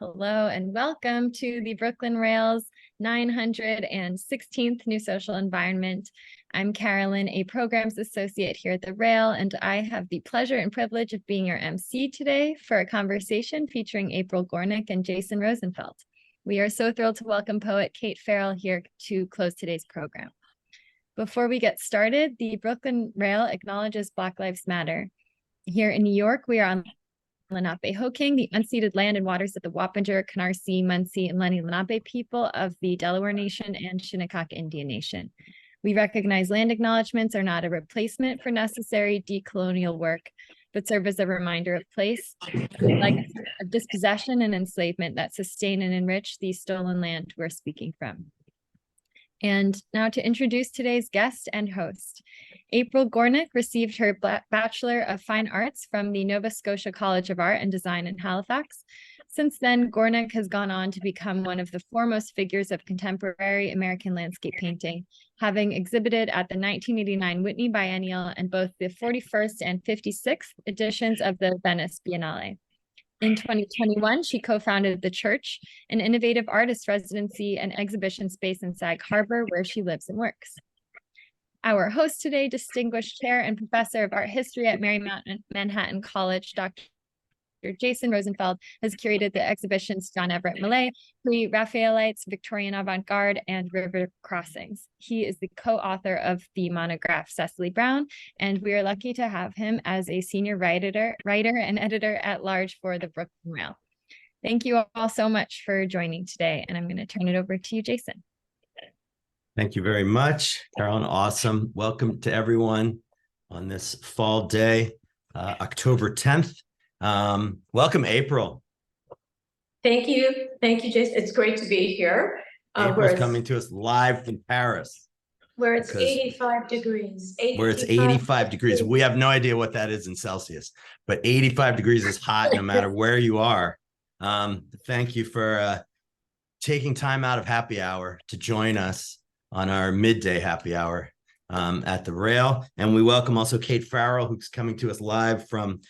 Hello and welcome to the Brooklyn Rail's 916th New Social Environment. I'm Carolyn, a Programs Associate here at the Rail, and I have the pleasure and privilege of being your MC today for a conversation featuring April Gornik and Jason Rosenfeld. We are so thrilled to welcome poet Kate Farrell here to close today's program. Before we get started, the Brooklyn Rail acknowledges Black Lives Matter. Here in New York, we are on Lenape-Hoking, the unceded land and waters of the Wappinger, Canarsie, Munsee, and Lenni Lenape people of the Delaware Nation and Shinnecock Indian Nation. We recognize land acknowledgements are not a replacement for necessary decolonial work, but serve as a reminder of place, legacy of dispossession and enslavement that sustain and enrich the stolen land we're speaking from. And now to introduce today's guest and host. April Gornik received her Bachelor of Fine Arts from the Nova Scotia College of Art and Design in Halifax. Since then, Gornik has gone on to become one of the foremost figures of contemporary American landscape painting, having exhibited at the 1989 Whitney Biennial and both the 41st and 56th editions of the Venice Biennale. In 2021, she co-founded The Church, an innovative artist residency and exhibition space in Sag Harbor, where she lives and works. Our host today, distinguished chair and professor of art history at Marymount Manhattan College, Dr. Jason Rosenfeld, has curated the exhibitions John Everett Millay, Pre-Raphaelites, Victorian Avant-Garde, and River Crossings. He is the co-author of the monograph Cecily Brown, and we are lucky to have him as a senior writer and editor-at-large for the Brooklyn Rail. Thank you all so much for joining today, and I'm going to turn it over to you, Jason. Thank you very much, Carolyn. Awesome. Welcome to everyone on this fall day, October 10th. Welcome, April. Thank you. Thank you, Jason. It's great to be here. April's coming to us live from Paris. Where it's 85 degrees. Where it's 85 degrees. We have no idea what that is in Celsius, but 85 degrees is hot no matter where you are. Thank you for taking time out of happy hour to join us on our midday happy hour at the Rail. And we welcome also Kate Farrell, who's coming to us live from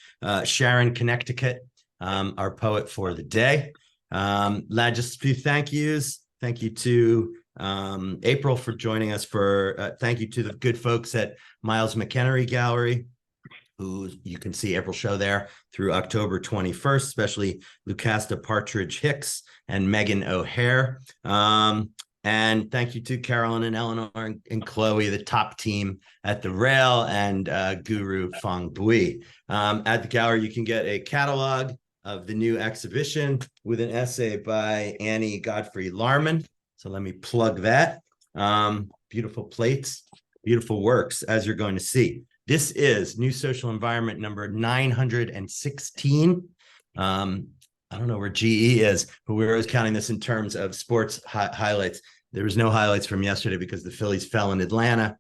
Sharon, Connecticut, our poet for the day. Just a few thank yous. Thank you to April for joining us. Thank you to the good folks at Miles McEnery Gallery, who you can see April show there through October 21st, especially Lucasta Partridge Hicks and Megan O'Hare. And thank you to Carolyn and Eleanor and Chloe, the top team at the Rail, and Guru Fang Bui. At the gallery, you can get a catalog of the new exhibition with an essay by Annie Godfrey Larman. So let me plug that. Beautiful plates, beautiful works, as you're going to see. This is New Social Environment number 916. I don't know where GE is, but we're always counting this in terms of sports highlights. There was no highlights from yesterday because the Phillies fell in Atlanta.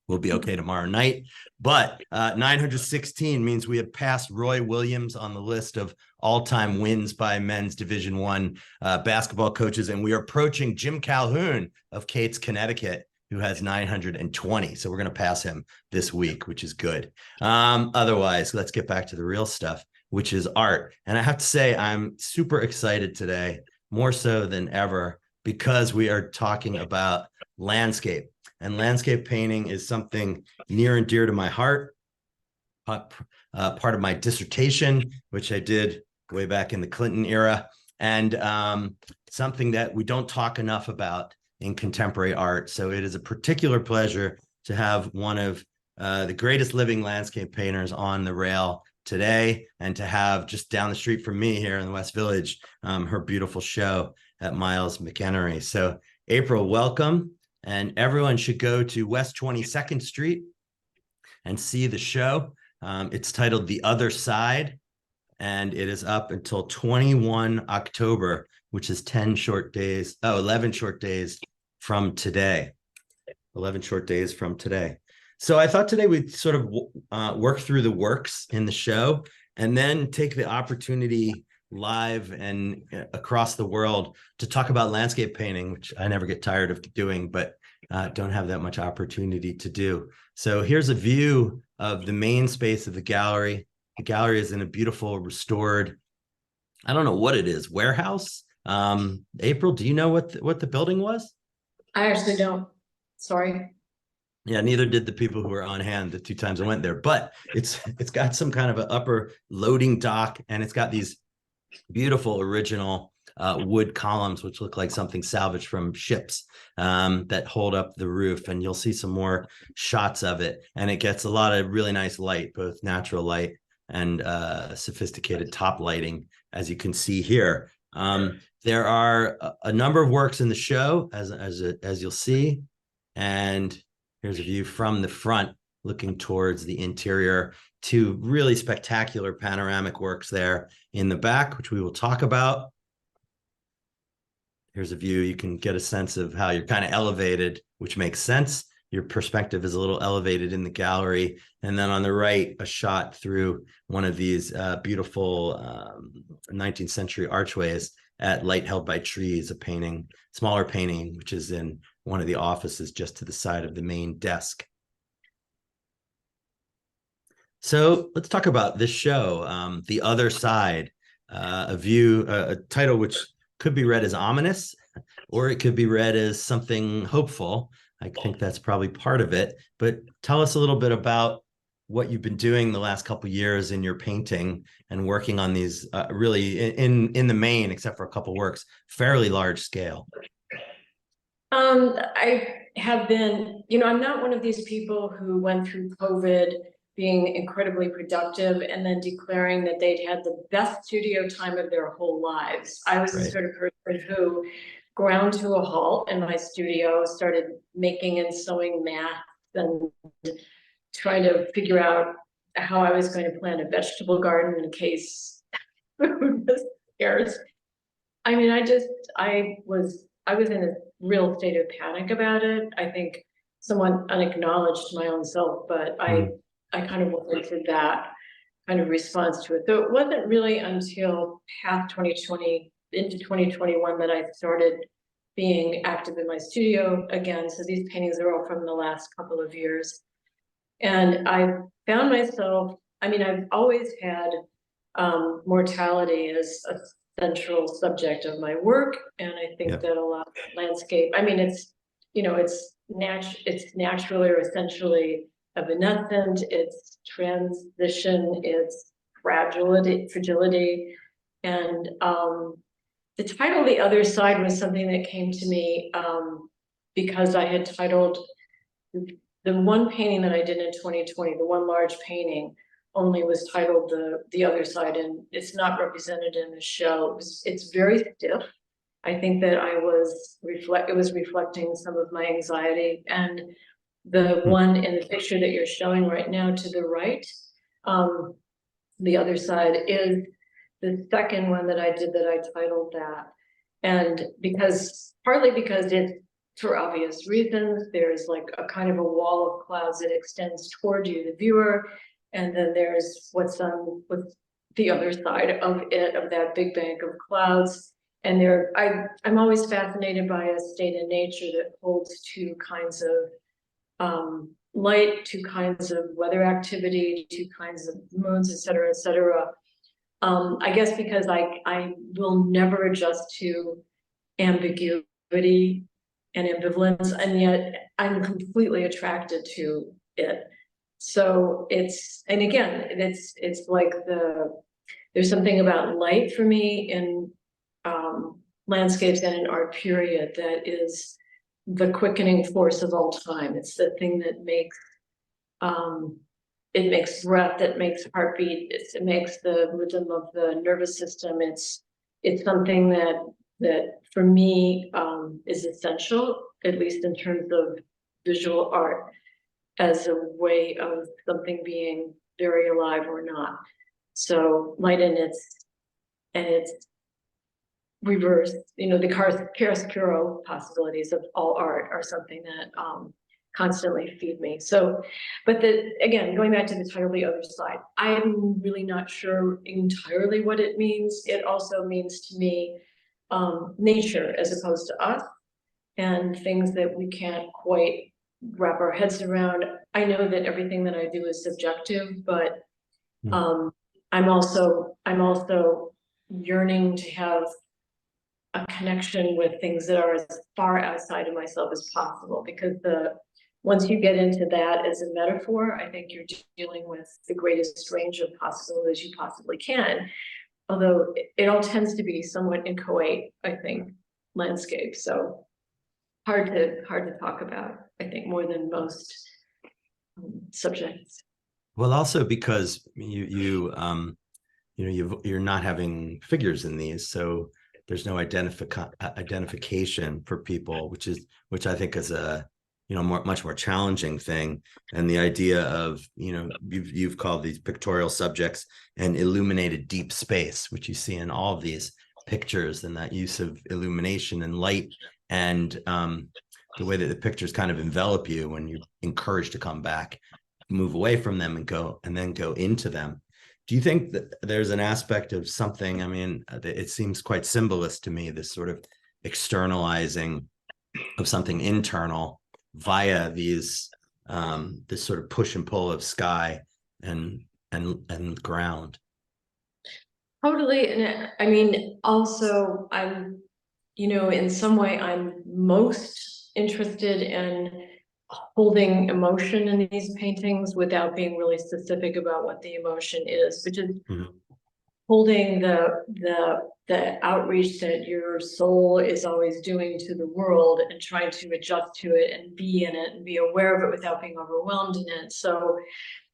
We'll be okay tomorrow night. But 916 means we have passed Roy Williams on the list of all-time wins by men's Division I basketball coaches. And we are approaching Jim Calhoun of Kate's, Connecticut, who has 920. So we're going to pass him this week, which is good. Otherwise, let's get back to the real stuff, which is art. And I have to say, I'm super excited today, more so than ever, because we are talking about landscape. And landscape painting is something near and dear to my heart. Part of my dissertation, which I did way back in the Clinton era, and something that we don't talk enough about in contemporary art. So it is a particular pleasure to have one of the greatest living landscape painters on the Rail today, and to have just down the street from me here in the West Village, her beautiful show at Miles McEnery. So April, welcome. And everyone should go to West 22nd Street and see the show. It's titled The Other Side, and it is up until 21 October, which is 11 short days from today. 11 short days from today. So I thought today we'd sort of work through the works in the show and then take the opportunity live and across the world to talk about landscape painting, which I never get tired of doing, but don't have that much opportunity to do. So here's a view of the main space of the gallery. The gallery is in a beautiful restored I don't know what it is, warehouse. April, do you know what the building was? I actually don't. Sorry. Yeah, neither did the people who were on hand the 2 times I went there, but it's got some kind of an upper loading dock, and it's got these beautiful original wood columns, which look like something salvaged from ships, that hold up the roof. And you'll see some more shots of it. And it gets a lot of really nice light, both natural light and sophisticated top lighting, as you can see here. There are a number of works in the show, as you'll see. And here's a view from the front, looking towards the interior. 2 really spectacular panoramic works there in the back, which we will talk about. Here's a view. You can get a sense of how you're kind of elevated, which makes sense. Your perspective is a little elevated in the gallery. And then on the right, a shot through one of these beautiful 19th century archways at Light Held by Trees, a painting, smaller painting, which is in one of the offices just to the side of the main desk. So let's talk about this show, The Other Side, a title which could be read as ominous, or it could be read as something hopeful. I think that's probably part of it. But tell us a little bit about what you've been doing the last couple of years in your painting and working on these really in the main, except for a couple of works, fairly large scale. I have been, I'm not one of these people who went through COVID being incredibly productive and then declaring that they'd had the best studio time of their whole lives. I was the sort of person who ground to a halt in my studio, started making and sewing math and trying to figure out how I was going to plant a vegetable garden in case food was scarce. I mean, I was in a real state of panic about it. I think somewhat unacknowledged to my own self, but I kind of went into that kind of response to it. So it wasn't really until past 2020 into 2021 that I started being active in my studio again. So these paintings are all from the last couple of years. And I found myself, I've always had mortality as a central subject of my work. And I think that a lot of landscape, it's naturally or essentially evanescent, it's transition, it's fragility. And the title The Other Side was something that came to me because I had titled the one painting that I did in 2020, the one large painting, only was titled the Other Side, and it's not represented in the show. It's very stiff. I think that it was reflecting some of my anxiety. And the one in the picture that you're showing right now to the right, The Other Side, is the second one that I did that I titled that. And partly because it's, for obvious reasons, there's like a kind of a wall of clouds that extends toward you, the viewer, and then there's what's the other side of it, of that big bank of clouds. And I'm always fascinated by a state of nature that holds 2 kinds of light, 2 kinds of weather activity, 2 kinds of moons, et cetera, et cetera. I guess because I will never adjust to ambiguity and ambivalence, and yet I'm completely attracted to it. So it's like there's something about light for me in landscapes and in art period that is the quickening force of all time. It's the thing that makes it makes breath, it makes heartbeat, it makes the rhythm of the nervous system. It's something that for me is essential, at least in terms of visual art, as a way of something being very alive or not. So light and its reverse, the chiaroscuro possibilities of all art are something that constantly feed me. So, but again, going back to the title, The Other Side, I'm really not sure entirely what it means. It also means to me nature as opposed to us, and things that we can't quite wrap our heads around. I know that everything that I do is subjective, but I'm also yearning to have a connection with things that are as far outside of myself as possible, because once you get into that as a metaphor, I think you're dealing with the greatest range of possibilities you possibly can. Although it all tends to be somewhat inchoate, I think, landscape. So hard to talk about, I think, more than most subjects. Well, also because you're not having figures in these, so there's no identification for people, which I think is a much more challenging thing. And the idea of you've called these pictorial subjects and illuminated deep space, which you see in all of these pictures, and that use of illumination and light, and the way that the pictures kind of envelop you when you're encouraged to come back, move away from them, and then go into them. Do you think that there's an aspect of something, I mean, it seems quite symbolist to me, this sort of externalizing of something internal via these this sort of push and pull of sky and ground? Totally. And I mean, also, I'm, in some way, I'm most interested in holding emotion in these paintings without being really specific about what the emotion is, which is holding the outreach that your soul is always doing to the world, and trying to adjust to it and be in it and be aware of it without being overwhelmed in it. So,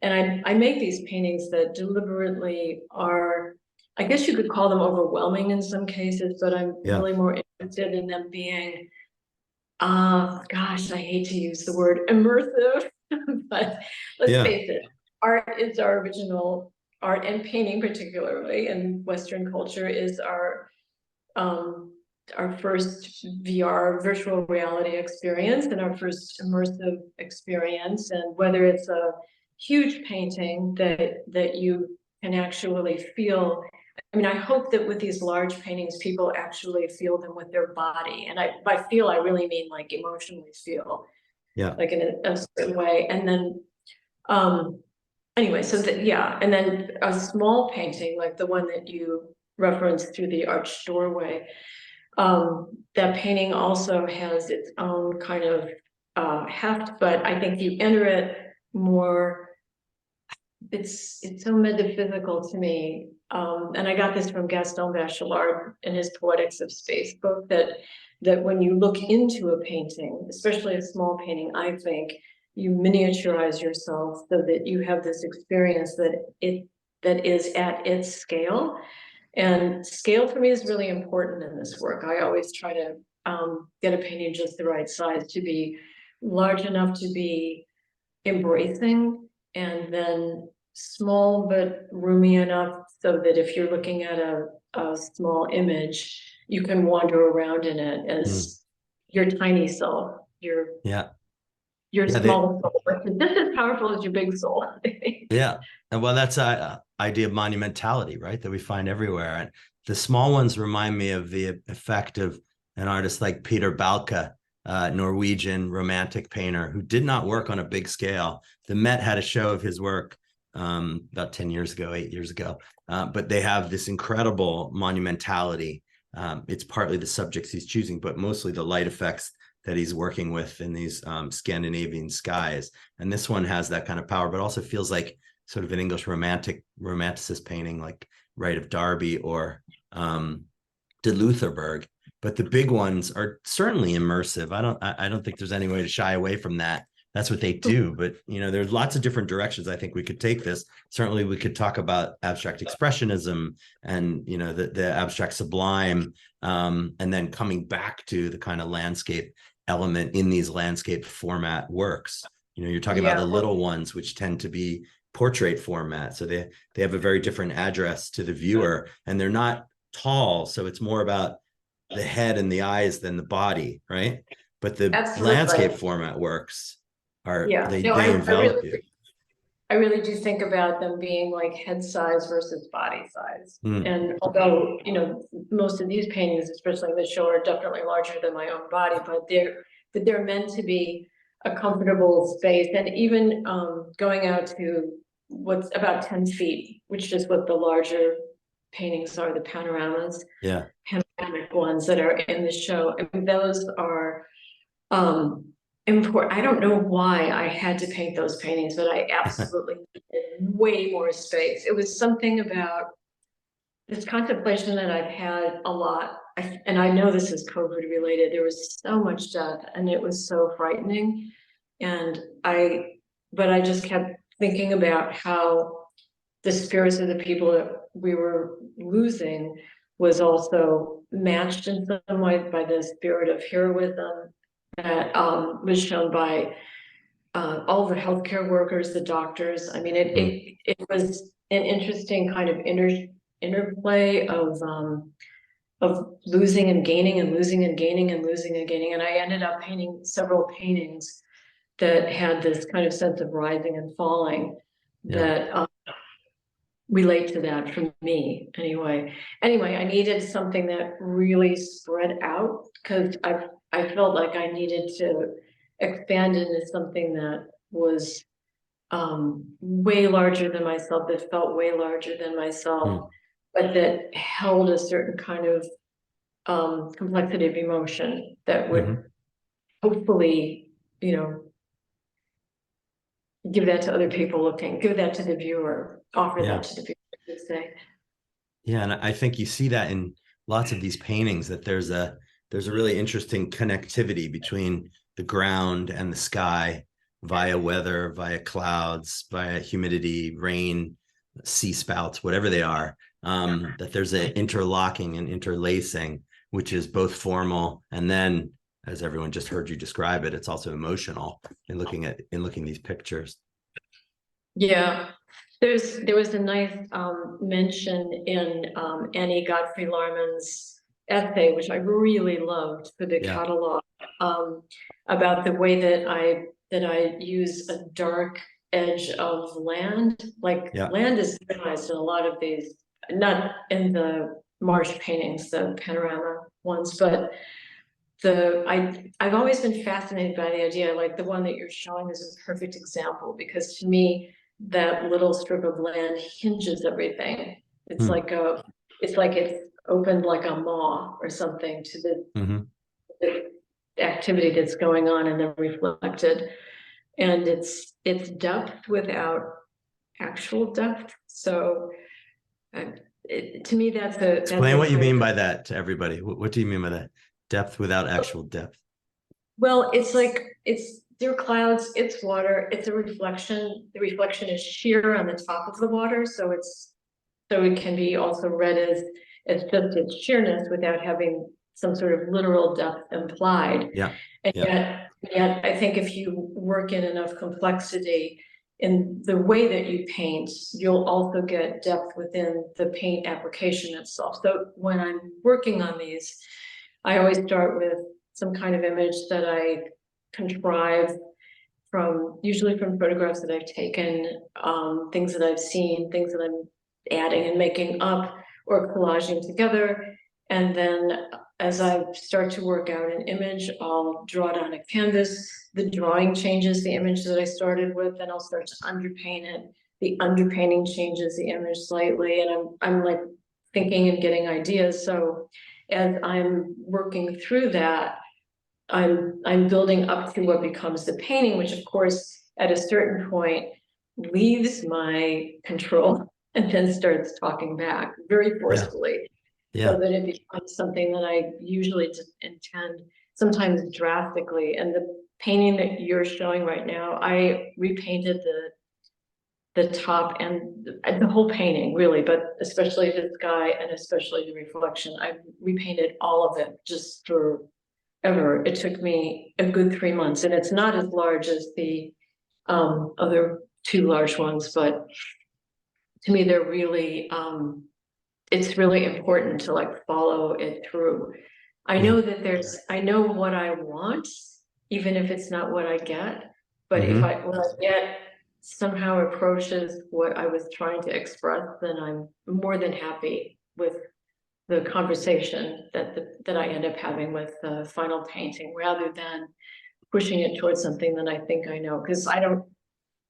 and I make these paintings that deliberately are, I guess you could call them overwhelming in some cases, but I'm really more interested in them being, gosh, I hate to use the word immersive, but let's face it, art is our original, art and painting particularly in Western culture is our first VR virtual reality experience and our first immersive experience. And whether it's a huge painting that you can actually feel, I mean, I hope that with these large paintings, people actually feel them with their body. And by feel, I really mean like emotionally feel, like in a certain way. And then, anyway, so and then a small painting, like the one that you referenced through the arched doorway, that painting also has its own kind of heft, but I think you enter it more, it's so metaphysical to me. And I got this from Gaston Bachelard in his Poetics of Space book, that when you look into a painting, especially a small painting, I think you miniaturize yourself so that you have this experience that is at its scale. And scale for me is really important in this work. I always try to get a painting just the right size, to be large enough to be embracing, and then small but roomy enough so that if you're looking at a small image, you can wander around in it as your tiny self, your small soul, just as powerful as your big soul. And well, that's an idea of monumentality, right, that we find everywhere. And the small ones remind me of the effect of an artist like Peter Balke, Norwegian romantic painter, who did not work on a big scale. The Met had a show of his work about 8 years ago, but they have this incredible monumentality. It's partly the subjects he's choosing, but mostly the light effects that he's working with in these Scandinavian skies. And this one has that kind of power, but also feels like sort of an English romanticist painting, like Rite of Derby or de Lutherberg. But the big ones are certainly immersive. I don't think there's any way to shy away from that. That's what they do. But there's lots of different directions I think we could take this. Certainly we could talk about abstract expressionism and the abstract sublime, and then coming back to the kind of landscape element in these landscape format works. You're talking about the little ones, which tend to be portrait format, so they have a very different address to the viewer, and they're not tall, so it's more about the head and the eyes than the body, right? But the landscape format works they envelop you. I really do think about them being like head size versus body size. And although, most of these paintings, especially in the show, are definitely larger than my own body, but they're meant to be a comfortable space. And even going out to what's about 10 feet, which is what the larger paintings are the panoramas, Yeah. panoramic ones that are in the show. I mean, those are important. I don't know why I had to paint those paintings, but I absolutely needed way more space. It was something about this contemplation that I've had a lot, and I know this is COVID related. There was so much death, and it was so frightening. But I just kept thinking about how the spirits of the people that we were losing was also matched in some way by the spirit of heroism that was shown by all the healthcare workers, the doctors. I mean, it was an interesting kind of interplay of losing and gaining and losing and gaining and losing and gaining. And I ended up painting several paintings that had this kind of sense of rising and falling that relate to that for me anyway. Anyway, I needed something that really spread out because I felt like I needed to expand into something that was way larger than myself, that felt way larger than myself, but that held a certain kind of complexity of emotion that would hopefully, you know, give that to other people looking, give that to the viewer, offer that to the viewer, I should say. Yeah, and I think you see that in lots of these paintings, that there's a really interesting connectivity between the ground and the sky via weather, via clouds, via humidity, rain, sea spouts, whatever they are, that there's an interlocking and interlacing, which is both formal and then, as everyone just heard you describe it, it's also emotional in looking these pictures. Yeah, there was a nice mention in Annie Godfrey Larman's essay, which I really loved for the catalog, about the way that I use a dark edge of land. Like land is minimized in a lot of these, not in the marsh paintings, the panorama ones, but I've always been fascinated by the idea, like the one that you're showing is a perfect example, because to me, that little strip of land hinges everything. It's like it's opened like a maw or something to the activity that's going on and then reflected. And it's depth without actual depth. So to me, Explain what you mean by that to everybody. What do you mean by that? Depth without actual depth. Well, it's like there are clouds, it's water, it's a reflection. The reflection is sheer on the top of the water, so it can be also read as just its sheerness without having some sort of literal depth implied. And yet I think if you work in enough complexity in the way that you paint, you'll also get depth within the paint application itself. So when I'm working on these, I always start with some kind of image that I contrive usually from photographs that I've taken, things that I've seen, things that I'm adding and making up or collaging together. And then as I start to work out an image, I'll draw it on a canvas. The drawing changes the image that I started with, then I'll start to underpaint it. The underpainting changes the image slightly, and I'm like thinking and getting ideas. So as I'm working through that, I'm building up to what becomes the painting, which of course at a certain point leaves my control and then starts talking back very forcefully. So that it becomes something that I usually just intend, sometimes drastically. And the painting that you're showing right now, I repainted the top and the whole painting really, but especially the sky and especially the reflection. I repainted all of it just forever. It took me a good 3 months, and it's not as large as the other two large ones, but to me, they're really, it's really important to like follow it through. I know that I know what I want, even if it's not what I get, but what I get somehow approaches what I was trying to express, then I'm more than happy with the conversation that I end up having with the final painting, rather than pushing it towards something that I think I know, because I don't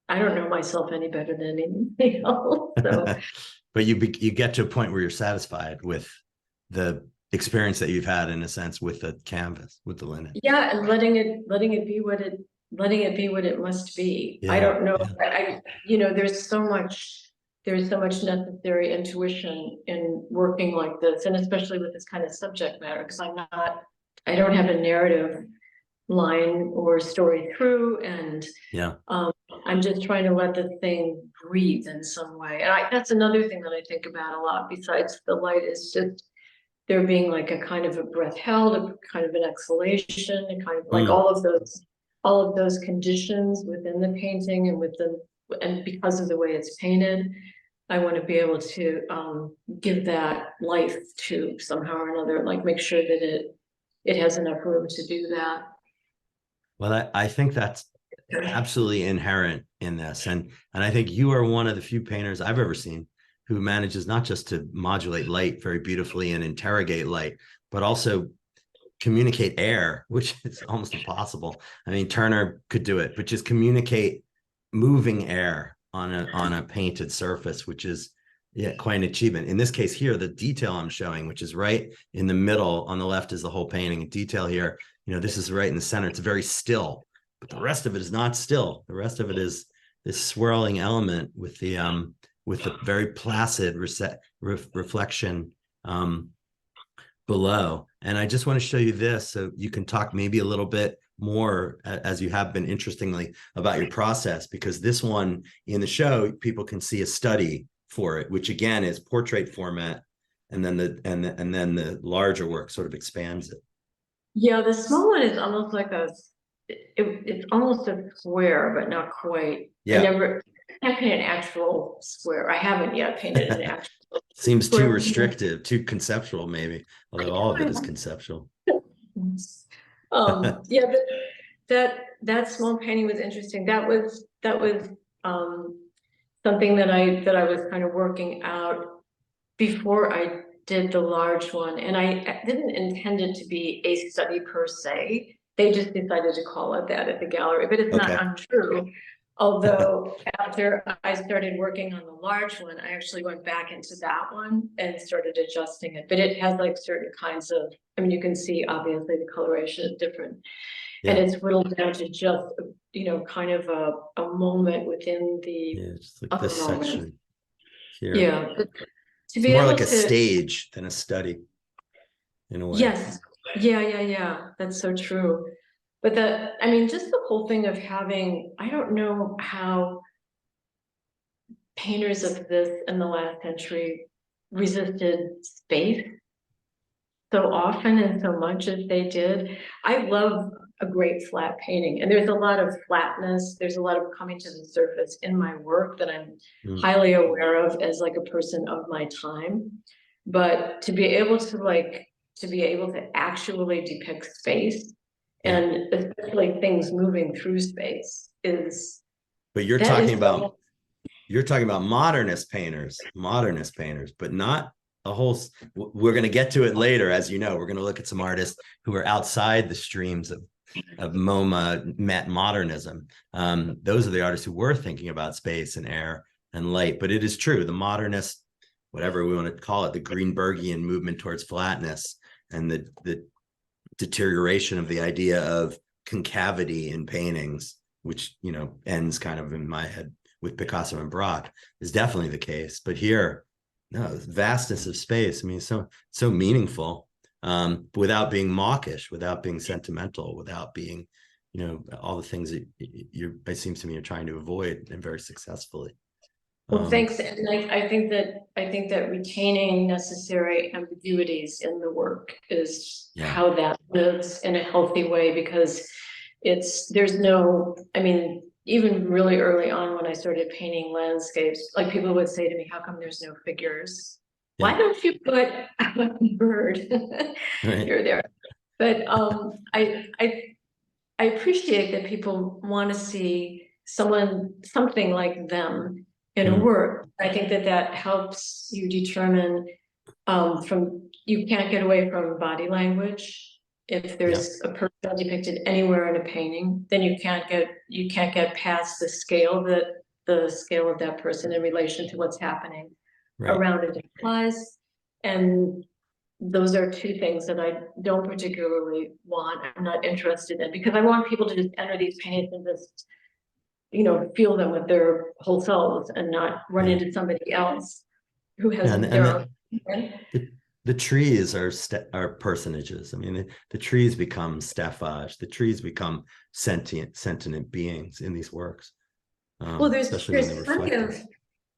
know myself any better than anybody else. So but you get to a point where you're satisfied with the experience that you've had, in a sense, with the canvas, with the linen. Yeah, and letting it be what it must be. I don't know. There's so much necessary intuition in working like this, and especially with this kind of subject matter, because I don't have a narrative line or story through, and I'm just trying to let the thing breathe in some way. And that's another thing that I think about a lot, besides the light, is just there being like a kind of a breath held, a kind of an exhalation, a kind of like all of those conditions within the painting and because of the way it's painted, I want to be able to give that life to somehow or another, like make sure that it has enough room to do that. Well, I think that's absolutely inherent in this. And I think you are one of the few painters I've ever seen who manages not just to modulate light very beautifully and interrogate light, but also communicate air, which is almost impossible. I mean, Turner could do it, but just communicate moving air on a painted surface, which is quite an achievement. In this case here, the detail I'm showing, which is right in the middle, on the left is the whole painting. Detail here, this is right in the center. It's very still, but the rest of it is not still. The rest of it is this swirling element with the very placid reflection below. And I just want to show you this so you can talk maybe a little bit more, as you have been, interestingly, about your process, because this one in the show, people can see a study for it, which again is portrait format, and then the larger work sort of expands it. Yeah, the small one is almost like it's almost a square, but not quite. Yeah. I can't paint an actual square. I haven't yet painted an actual. Seems too restrictive, too conceptual, maybe. Although all of it is conceptual. Yeah, but that small painting was interesting. That was something that I was kind of working out before I did the large one, and I didn't intend it to be a study per se. They just decided to call it that at the gallery, but it's not untrue. Although after I started working on the large one, I actually went back into that one and started adjusting it. But it has like certain kinds of, I mean, you can see obviously the coloration is different. And it's whittled down to just, kind of a moment within the just like this moment. Section here. Yeah. To be more like a stage than a study in a way. Yes. Yeah. That's so true. But just the whole thing of having, I don't know how painters of this in the last century resisted space so often and so much as they did. I love a great flat painting, and there's a lot of flatness. There's a lot of coming to the surface in my work that I'm highly aware of as like a person of my time. But to be able to actually depict space, and especially things moving through space is. But you're talking about modernist painters, but not a whole. We're going to get to it later, as you know. We're going to look at some artists who are outside the streams of MoMA modernism. Those are the artists who were thinking about space and air and light. But it is true, the modernist, whatever we want to call it, the Greenbergian movement towards flatness and the deterioration of the idea of concavity in paintings, which ends kind of in my head with Picasso and Braque, is definitely the case. But here, no, vastness of space. I mean, so meaningful, without being mawkish, without being sentimental, without being, all the things that it seems to me you're trying to avoid, and very successfully. Well, thanks. And I think that retaining necessary ambiguities in the work is how that lives in a healthy way, because even really early on when I started painting landscapes, like people would say to me, how come there's no figures? Yeah. Why don't you put a bird here or there? But I appreciate that people want to see something like them in a work. I think that helps you determine you can't get away from body language. If there's a person depicted anywhere in a painting, then you can't get past the scale of that person in relation to what's happening Right. around it applies. And those are two things that I don't particularly want, I'm not interested in, because I want people to just enter these paintings and just, feel them with their whole selves and not run Yeah. into somebody else who has And their own. the trees are personages. I mean, the trees become staffage. The trees become sentient beings in these works. Well, Especially when they're plenty of, reflective.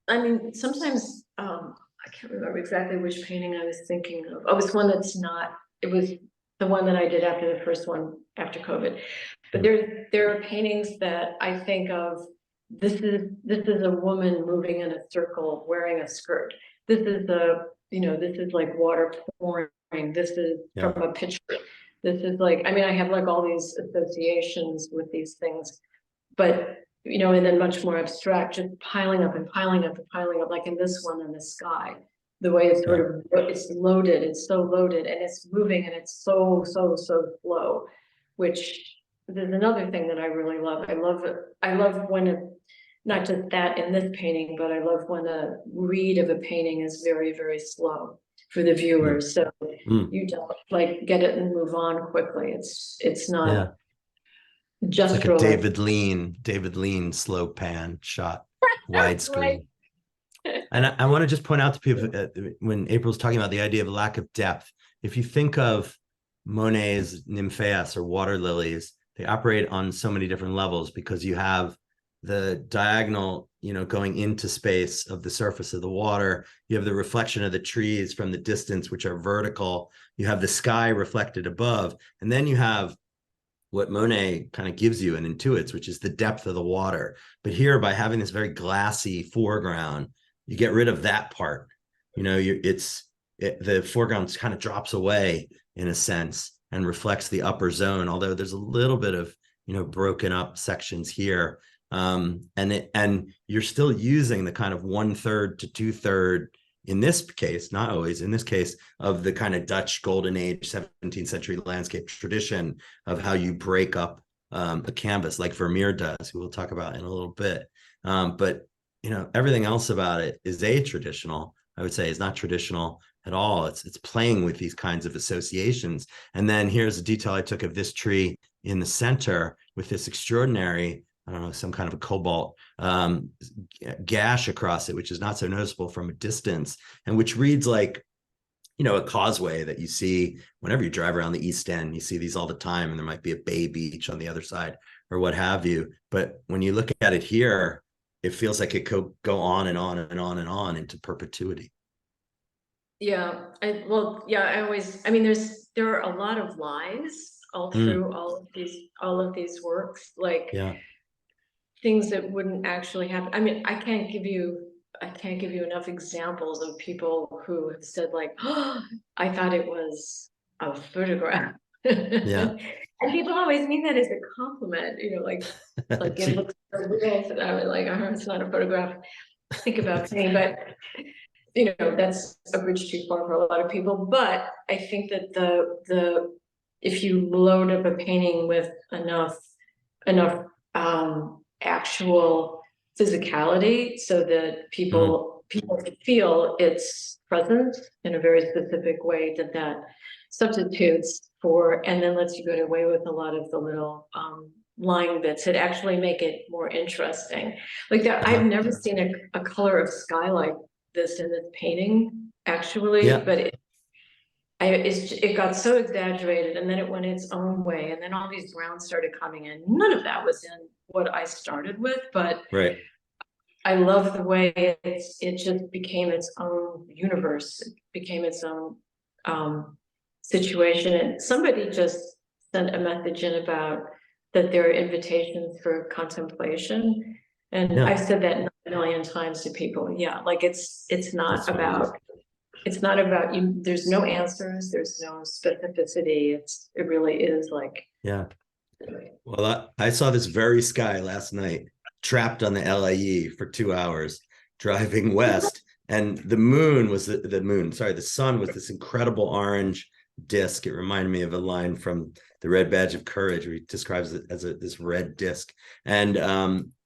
I mean, sometimes, I can't remember exactly which painting I was thinking of. Oh, it's one that's not, it was the one that I did after the first one, after COVID. But there are paintings that I think of, this is a woman moving in a circle wearing a skirt. This is this is like water pouring. This is Yeah. from a picture. This is like, I mean, I have like all these associations with these things, but and then much more abstract, just piling up and piling up and piling up, like in this one in the sky, the way it's sort of, it's loaded, it's so loaded and it's moving and it's so slow, which there's another thing that I really love. I love when not just that in this painting, but I love when a read of a painting is very, very slow for the viewers. So you don't like get it and move on quickly. It's not just like a David Lean slow pan shot, widescreen. And I want to just point out to people when April's talking about the idea of lack of depth, if you think of Monet's Nymphaeas or water lilies, they operate on so many different levels because you have the diagonal, going into space of the surface of the water. You have the reflection of the trees from the distance, which are vertical. You have the sky reflected above. And then you have what Monet kind of gives you and intuits, which is the depth of the water. But here, by having this very glassy foreground, you get rid of that part. The foreground kind of drops away in a sense and reflects the upper zone, although there's a little bit of broken up sections here. And you're still using the kind of 1/3 to 2/3, in this case, not always, in this case, of the kind of Dutch Golden Age 17th century landscape tradition of how you break up a canvas like Vermeer does, who we'll talk about in a little bit. But everything else about it is a-traditional. I would say is not traditional at all. It's playing with these kinds of associations. And then here's a detail I took of this tree in the center with this extraordinary, I don't know, some kind of a cobalt gash across it, which is not so noticeable from a distance, and which reads like, a causeway that you see whenever you drive around the East End. You see these all the time, and there might be a bay beach on the other side or what have you. But when you look at it here, it feels like it could go on and on and on and on into perpetuity. Yeah, I mean, there are a lot of lies all through all of these works, like things that wouldn't actually happen. I mean, I can't give you enough examples of people who have said like, oh, I thought it was a photograph. Yeah. And people always mean that as a compliment, like it looks so real. And I was like, oh, it's not a photograph. Think about me, but that's a bridge too far for a lot of people. But I think that the if you load up a painting with enough actual physicality so that people feel its presence in a very specific way, that substitutes for, and then lets you get away with a lot of the little line bits that actually make it more interesting. Like that, I've never seen a color of sky like this in this painting, actually, but it got so exaggerated, and then it went its own way, and then all these browns started coming in. None of that was in what I started with, but I love the way it just became its own universe. It became its own situation. And somebody just sent a message in about that there are invitations for contemplation. And I've said that a million times to people. Yeah, like it's not about you. There's no answers. There's no specificity. It really is like. Yeah. Well, I saw this very sky last night, trapped on the LIE for 2 hours, driving west, and the sun was this incredible orange disc. It reminded me of a line from The Red Badge of Courage, where he describes it as this red disc. And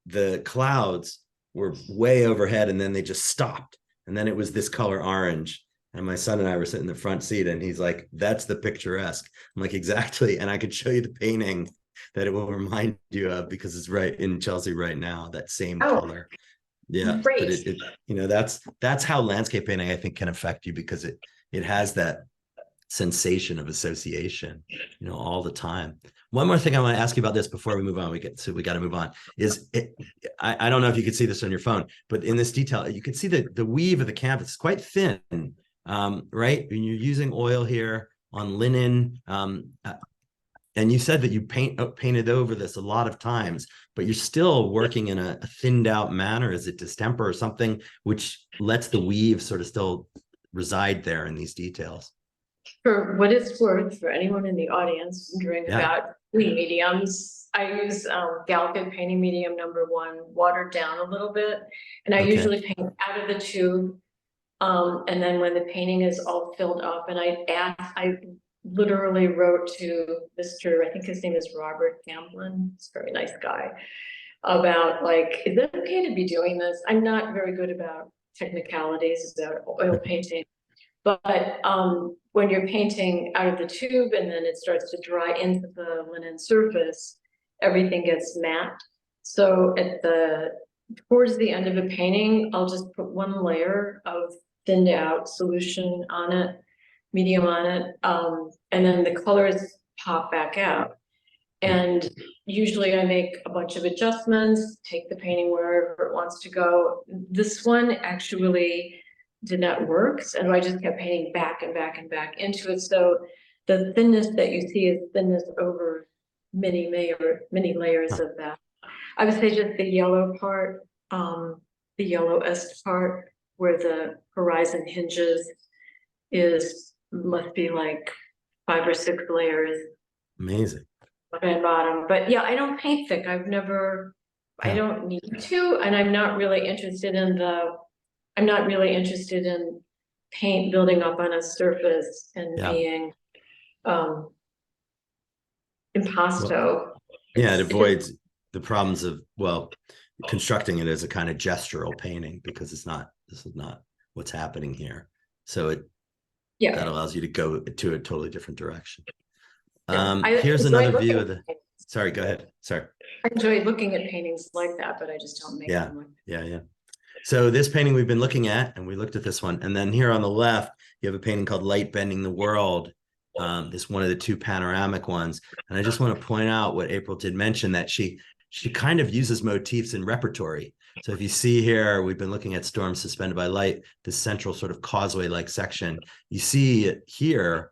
the clouds were way overhead, and then they just stopped. and then it was this color orange. And my son and I were sitting in the front seat, and he's like, "That's the picturesque." I'm like, "Exactly." And I could show you the painting that it will remind you of, because it's right in Chelsea right now, that same color. Yeah, great. but it you know, that's how landscape painting, I think, can affect you, because it has that sensation of association, you know, all the time. One more thing I want to ask you about this before we move on, we got to move on, is I don't know if you could see this on your phone, but in this detail, you can see the weave of the canvas is quite thin, right? And you're using oil here on linen. And you said that you painted over this a lot of times, but you're still working in a thinned out manner. Is it distemper or something which lets the weave sort of still reside there in these details? For what it's worth, for anyone in the audience wondering about painting mediums, I use Galkid painting medium #1, watered down a little bit, and I usually paint out of the tube. And then when the painting is all filled up, and I literally wrote to Mr. I think his name is Robert Gamblin, he's a very nice guy, about like, is it okay to be doing this? I'm not very good about technicalities about oil painting, but when you're painting out of the tube and then it starts to dry into the linen surface, everything gets matte. So towards the end of a painting, I'll just put one layer of thinned out solution on it, medium on it, and then the colors pop back out. And usually I make a bunch of adjustments, take the painting wherever it wants to go. This one actually did not work, and I just kept painting back and back and back into it. So the thinness that you see is thinness over many layers of that. I would say just the yellow part, the yellowest part where the horizon hinges must be like 5 or 6 layers. Amazing. Top and bottom. But yeah, I don't paint thick. I don't need to, and I'm not really interested in paint building up on a surface and being impasto. Yeah, it avoids the problems of, well, constructing it as a kind of gestural painting, because this is not what's happening here. So that allows you to go to a totally different direction. Here's another view of sorry, go ahead. Sorry. I enjoy looking at paintings like that, but I just don't make them. Yeah. So this painting we've been looking at, and we looked at this one, and then here on the left, you have a painting called Light Bending the World. This one of the 2 panoramic ones. And I just want to point out what April did mention, that she kind of uses motifs in repertory. So if you see here, we've been looking at Storms Suspended by Light, this central sort of causeway-like section. You see it here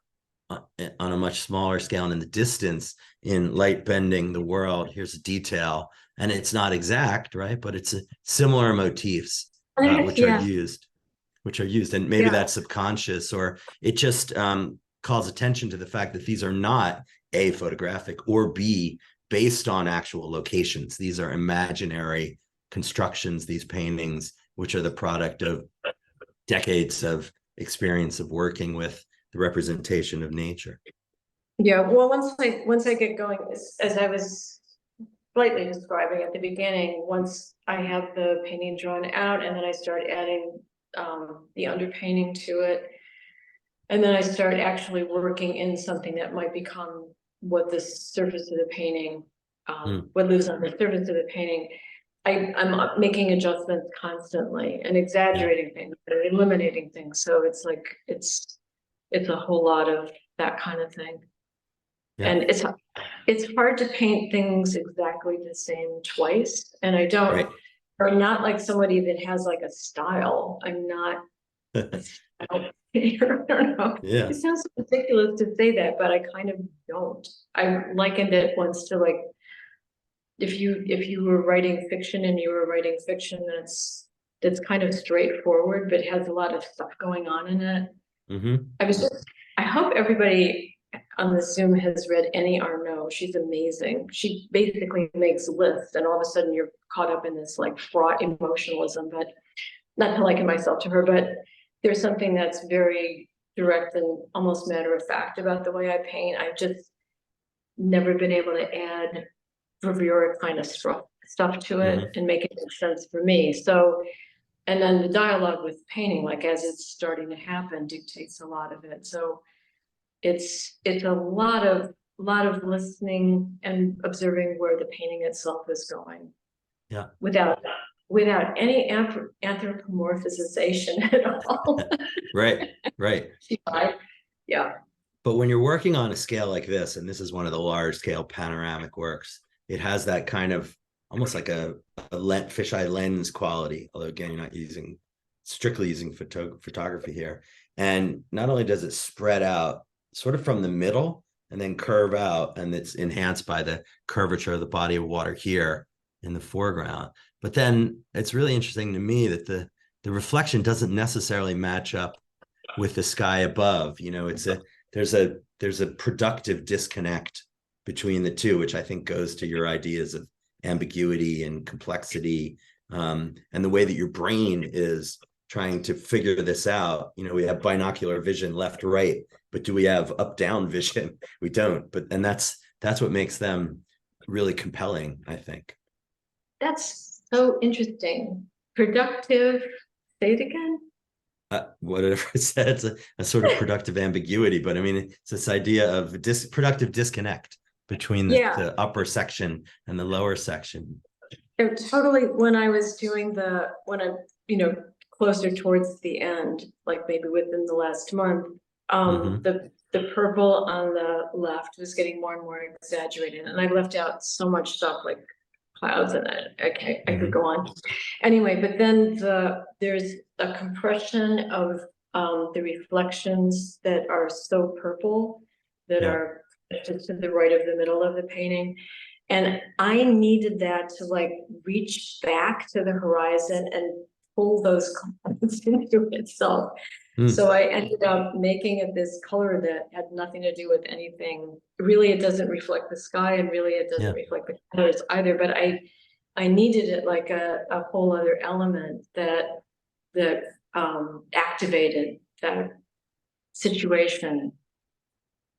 on a much smaller scale and in the distance in Light Bending the World. Here's a detail, and it's not exact, right? But it's similar motifs which are used, and maybe that's subconscious, or it just calls attention to the fact that these are not A, photographic, or B, based on actual locations. These are imaginary constructions, these paintings, which are the product of decades of experience of working with the representation of nature. Yeah, well, once I get going, as I was slightly describing at the beginning, once I have the painting drawn out, and then I start adding the underpainting to it, and then I start actually working in something that might become what the surface of the painting, what lives on the surface of the painting. I'm making adjustments constantly and exaggerating things and eliminating things. So it's like it's a whole lot of that kind of thing. And it's hard to paint things exactly the same twice. And I'm not like somebody that has like a style. I'm not a style painter. I don't know. It sounds ridiculous to say that, but I kind of don't. I likened it once to like, if you were writing fiction and you were writing fiction that's kind of straightforward, but has a lot of stuff going on in it. I hope everybody on the Zoom has read Annie Arnaud. She's amazing. She basically makes lists, and all of a sudden you're caught up in this like fraught emotionalism, but not to liken myself to her, but there's something that's very direct and almost matter of fact about the way I paint. I've just never been able to add bravura kind of stuff to it and make it make sense for me. So And then the dialogue with painting, like as it's starting to happen, dictates a lot of it. So it's a lot of listening and observing where the painting itself is going. Yeah. Without any anthropomorphization at all. Right. Yeah. But when you're working on a scale like this, and this is one of the large scale panoramic works, it has that kind of almost like a fisheye lens quality. Although again, you're not strictly using photography here. And not only does it spread out sort of from the middle and then curve out, and it's enhanced by the curvature of the body of water here in the foreground. But then it's really interesting to me that the reflection doesn't necessarily match up with the sky above. You know, there's a productive disconnect between the two, which I think goes to your ideas of ambiguity and complexity, and the way that your brain is trying to figure this out. You know, we have binocular vision left, right, but do we have up, down vision? We don't. And that's what makes them really compelling, I think. That's so interesting. Productive, say it again. Whatever it said, it's a sort of productive ambiguity, but I mean, it's this idea of productive disconnect between the upper section and the lower section. Totally. When I was doing closer towards the end, like maybe within the last month, the purple on the left was getting more and more exaggerated, and I left out so much stuff like clouds and I could go on. Anyway, but then there's a compression of the reflections that are so purple that are just to the right of the middle of the painting. And I needed that to like reach back to the horizon and pull those clouds into itself. So I ended up making it this color that had nothing to do with anything. Really, it doesn't reflect the sky, and really it doesn't reflect the colors either. But I needed it like a whole other element that activated that situation.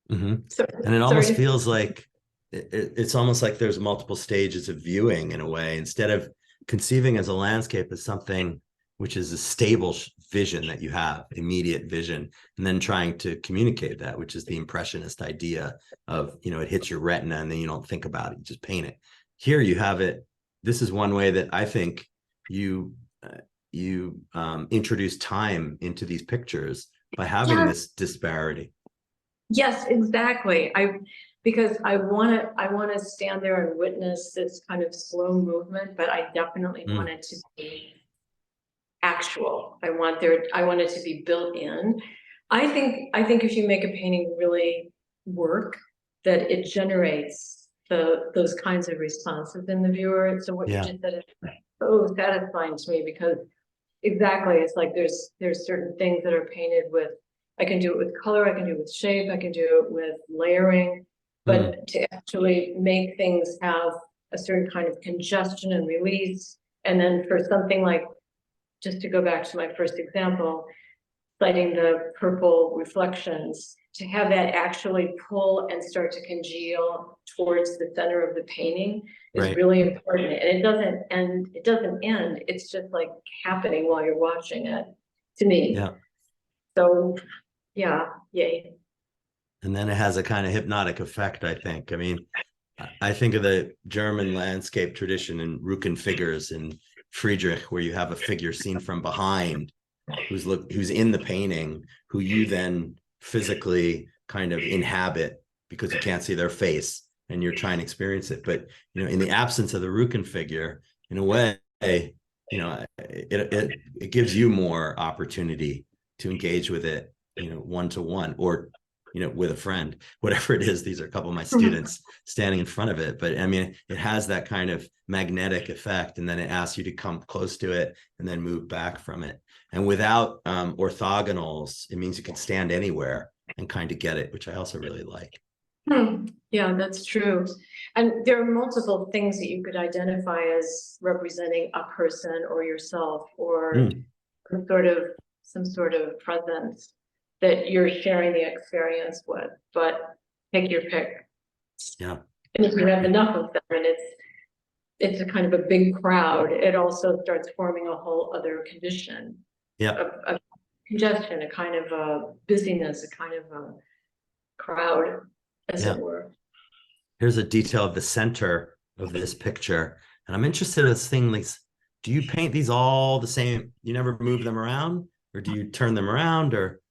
So, and it almost feels like it's almost like there's multiple stages of viewing in a way, instead of conceiving as a landscape as something which is a stable vision that you have, immediate vision, and then trying to communicate that, which is the impressionist idea of, you know, it hits your retina and then you don't think about it, you just paint it. Here you have it. This is one way that I think you introduce time into these pictures by having this disparity. Yes, exactly. Because I want to stand there and witness this kind of slow movement, but I definitely want it to be actual. I want it to be built in. I think if you make a painting really work, that it generates those kinds of responses in the viewer. So what you just said is so satisfying to me, because exactly, it's like there's certain things that are painted with. I can do it with color, I can do it with shape, I can do it with layering, but to actually make things have a certain kind of congestion and release, and then for something like, just to go back to my first example, citing the purple reflections, to have that actually pull and start to congeal towards the center of the painting is really important. And it doesn't end. It's just like happening while you're watching it, to me. Yeah. So yeah, yay. And then it has a kind of hypnotic effect, I think. I mean, I think of the German landscape tradition and Rücken figures in Friedrich, where you have a figure seen from behind who's in the painting, who you then physically kind of inhabit because you can't see their face and you're trying to experience it. But, you know, in the absence of the Rücken figure, in a way, you know, it gives you more opportunity to engage with it, you know, one-to-one, or, you know, with a friend, whatever it is. These are a couple of my students standing in front of it. But I mean, it has that kind of magnetic effect, and then it asks you to come close to it and then move back from it. And without orthogonals, it means you can stand anywhere and kind of get it, which I also really like. Yeah, that's true. And there are multiple things that you could identify as representing a person or yourself, or some sort of presence that you're sharing the experience with, but take your pick. Yeah. And if you have enough of them, and it's a kind of a big crowd, it also starts forming a whole other condition. Yeah. Of congestion, a kind of a busyness, a kind of a crowd, as Yeah. it were. Here's a detail of the center of this picture. And I'm interested in this thing, like, do you paint these all the same? You never move them around, or do you turn them around or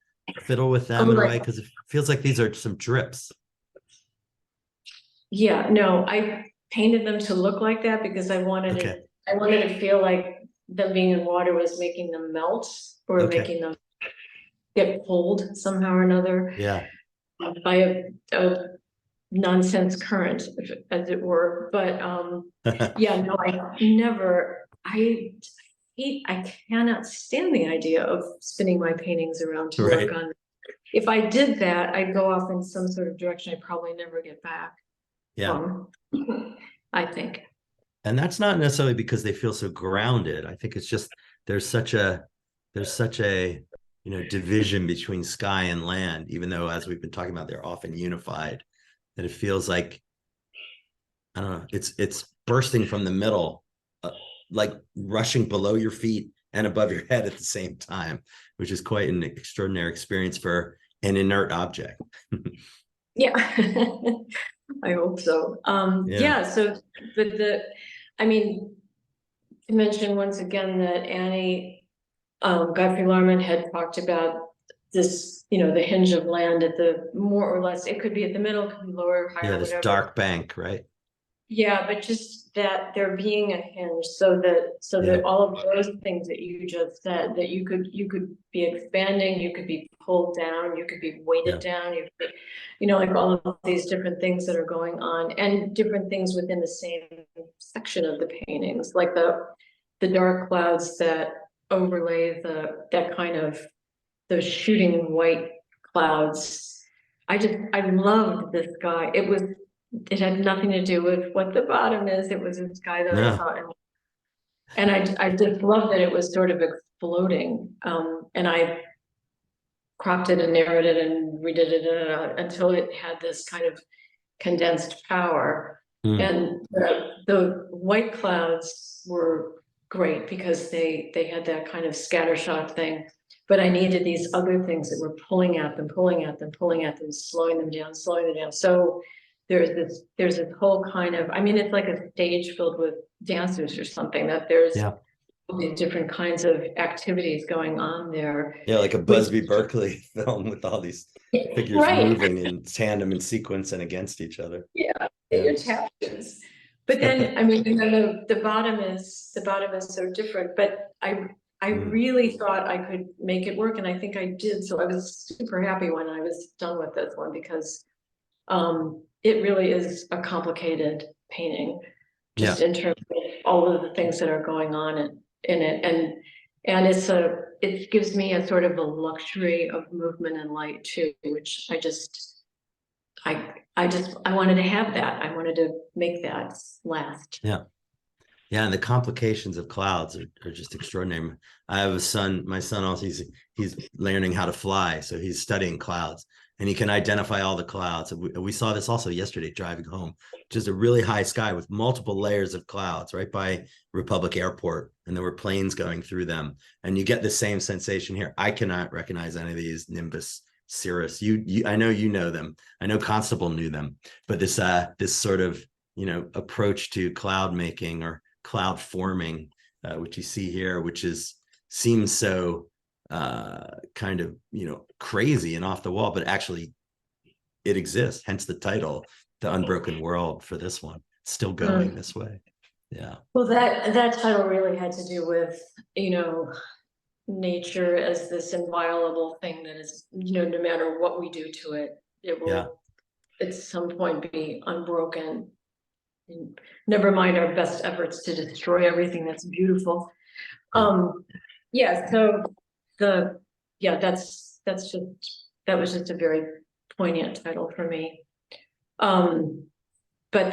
fiddle with them in a way? Because it feels like these are some drips. Yeah, no, I painted them to look like that because I wanted to feel like them being in water was making them melt or making them get pulled somehow or another. Yeah. By a nonsense current, as it were. But yeah, no, I cannot stand the idea of spinning my paintings around to work on. If I did that, I'd go off in some sort of direction I'd probably never get back. Yeah. I think. And that's not necessarily because they feel so grounded. I think it's just there's such a division between sky and land, even though, as we've been talking about, they're often unified, that it feels like, I don't know, it's bursting from the middle, like rushing below your feet and above your head at the same time, which is quite an extraordinary experience for an inert object. Yeah. I hope so. So I mean, to mention once again that Annie Godfrey Larman had talked about this, the hinge of land at the more or less, it could be at the middle, it could be lower, higher, this whatever. dark bank, right? Yeah, but just that there being a hinge so that all of those things that you just said, that you could be expanding, you could be pulled down, you could be weighted down, you could be, like all of these different things that are going on, and different things within the same section of the paintings, like the dark clouds that overlay that kind of those shooting white clouds. I loved this sky. It had nothing to do with what the bottom is. It was a sky that I thought, and I just love that it was sort of exploding. And I cropped it and narrowed it and redid it until it had this kind of condensed power. And the white clouds were great because they had that kind of scattershot thing. But I needed these other things that were pulling at them, slowing them down. So there's this whole kind of, it's like a stage filled with dancers or something, that there's all these different kinds of activities going on there. Yeah, like a Busby Berkeley film with all these figures moving in tandem and sequence and against each other. Yeah, your captions. But then, the bottom is so different, but I really thought I could make it work, and I think I did. So I was super happy when I was done with this one, because it really is a complicated painting, just in terms of all of the things that are going on in it, and it gives me a sort of a luxury of movement and light too, which I wanted to have that. I wanted to make that last. Yeah, and the complications of clouds are just extraordinary. I have a son, my son also, he's learning how to fly, so he's studying clouds, and he can identify all the clouds. We saw this also yesterday driving home, just a really high sky with multiple layers of clouds right by Republic Airport, and there were planes going through them, and you get the same sensation here. I cannot recognize any of these: Nimbus, Cirrus. I know you know them. I know Constable knew them, but this sort of approach to cloud making or cloud forming, which you see here, which seems so kind of crazy and off the wall, but actually it exists. Hence the title, The Unbroken World, for this one. It's still going this way. Yeah. Well, that title really had to do with nature as this inviolable thing that is no matter what we do to it, it will at some point be unbroken. Never mind our best efforts to destroy everything that's beautiful. So that was just a very poignant title for me. But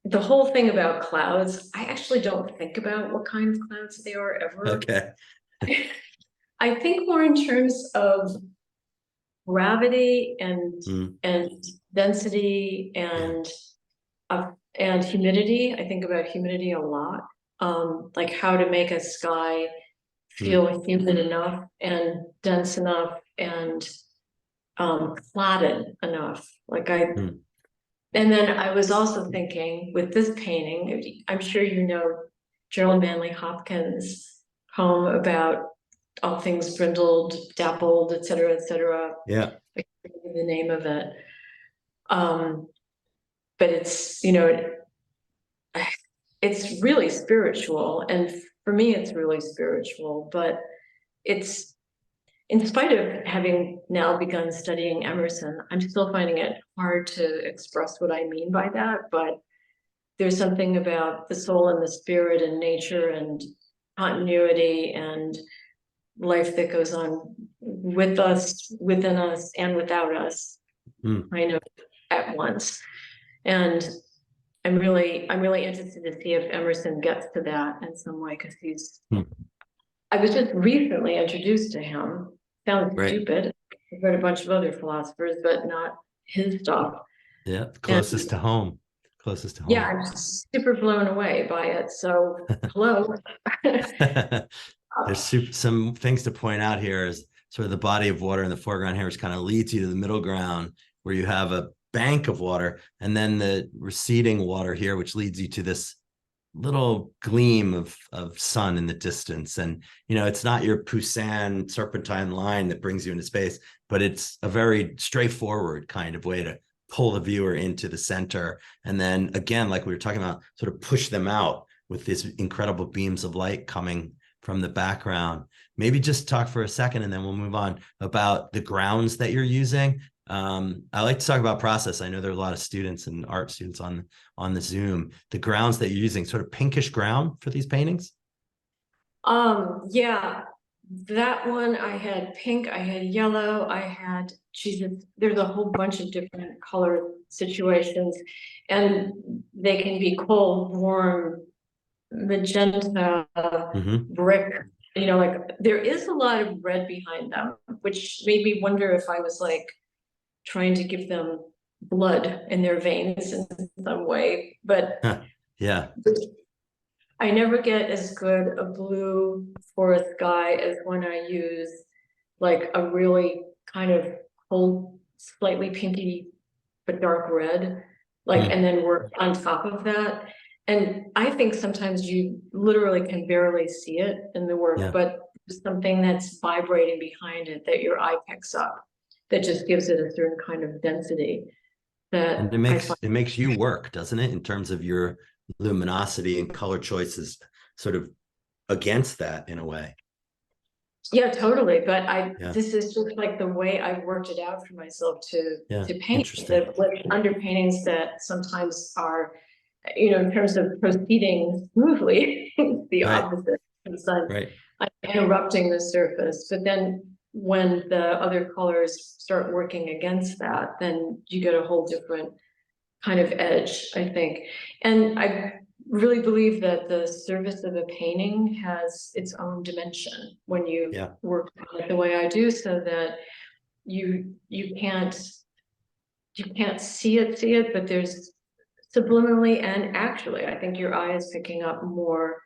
the whole thing about clouds, I actually don't think about what kind of clouds they are ever. Okay. I think more in terms of gravity and Mm. density and humidity. I think about humidity a lot. Like how to make a sky feel humid enough and dense enough and clotted enough. And then I was also thinking with this painting, I'm sure you know Gerald Manley Hopkins' poem about all things brindled, dappled, et cetera, et cetera. Yeah. I can't remember the name of it. But it's, you know, it's really spiritual. And for me, it's really spiritual, but it's, in spite of having now begun studying Emerson, I'm still finding it hard to express what I mean by that. But there's something about the soul and the spirit and nature and continuity and life that goes on with us, within us, and without us, kind of at once. And I'm really interested to see if Emerson gets to that in some way, because I was just recently introduced to him. Sounds stupid. I've read a bunch of other philosophers, but not his stuff. Yeah, closest to home. Closest to home. Yeah, I'm super blown away by it. So, hello. There's some things to point out here is sort of the body of water in the foreground here, which kind of leads you to the middle ground where you have a bank of water, and then the receding water here, which leads you to this little gleam of sun in the distance. And, you know, it's not your Poussin serpentine line that brings you into space, but it's a very straightforward kind of way to pull the viewer into the center. And then again, like we were talking about, sort of push them out with these incredible beams of light coming from the background. Maybe just talk for a second and then we'll move on about the grounds that you're using. I like to talk about process. I know there are a lot of students and art students on the Zoom. The grounds that you're using, sort of pinkish ground for these paintings? Yeah, that one I had pink, I had yellow, I had, there's a whole bunch of different color situations, and they can be cold, warm, magenta, brick, you know, like there is a lot of red behind them, which made me wonder if I was like trying to give them blood in their veins in some way, but yeah, I never get as good a blue for a sky as when I use like a really kind of cold, slightly pinky, but dark red, like, and then work on top of that. And I think sometimes you literally can barely see it in the work, but there's something that's vibrating behind it that your eye picks up that just gives it a certain kind of density. And it makes you work, doesn't it, in terms of your luminosity and color choices, sort of against that in a way. Yeah, totally. But this is just like the way I've worked it out for myself to paint with underpaintings that sometimes are, you know, in terms of proceeding smoothly, the opposite. I'm interrupting the surface, but then when the other colors start working against that, then you get a whole different kind of edge, I think. And I really believe that the surface of a painting has its own dimension when you work on it the way I do, so that you can't see it, but there's subliminally and actually, I think your eye is picking up more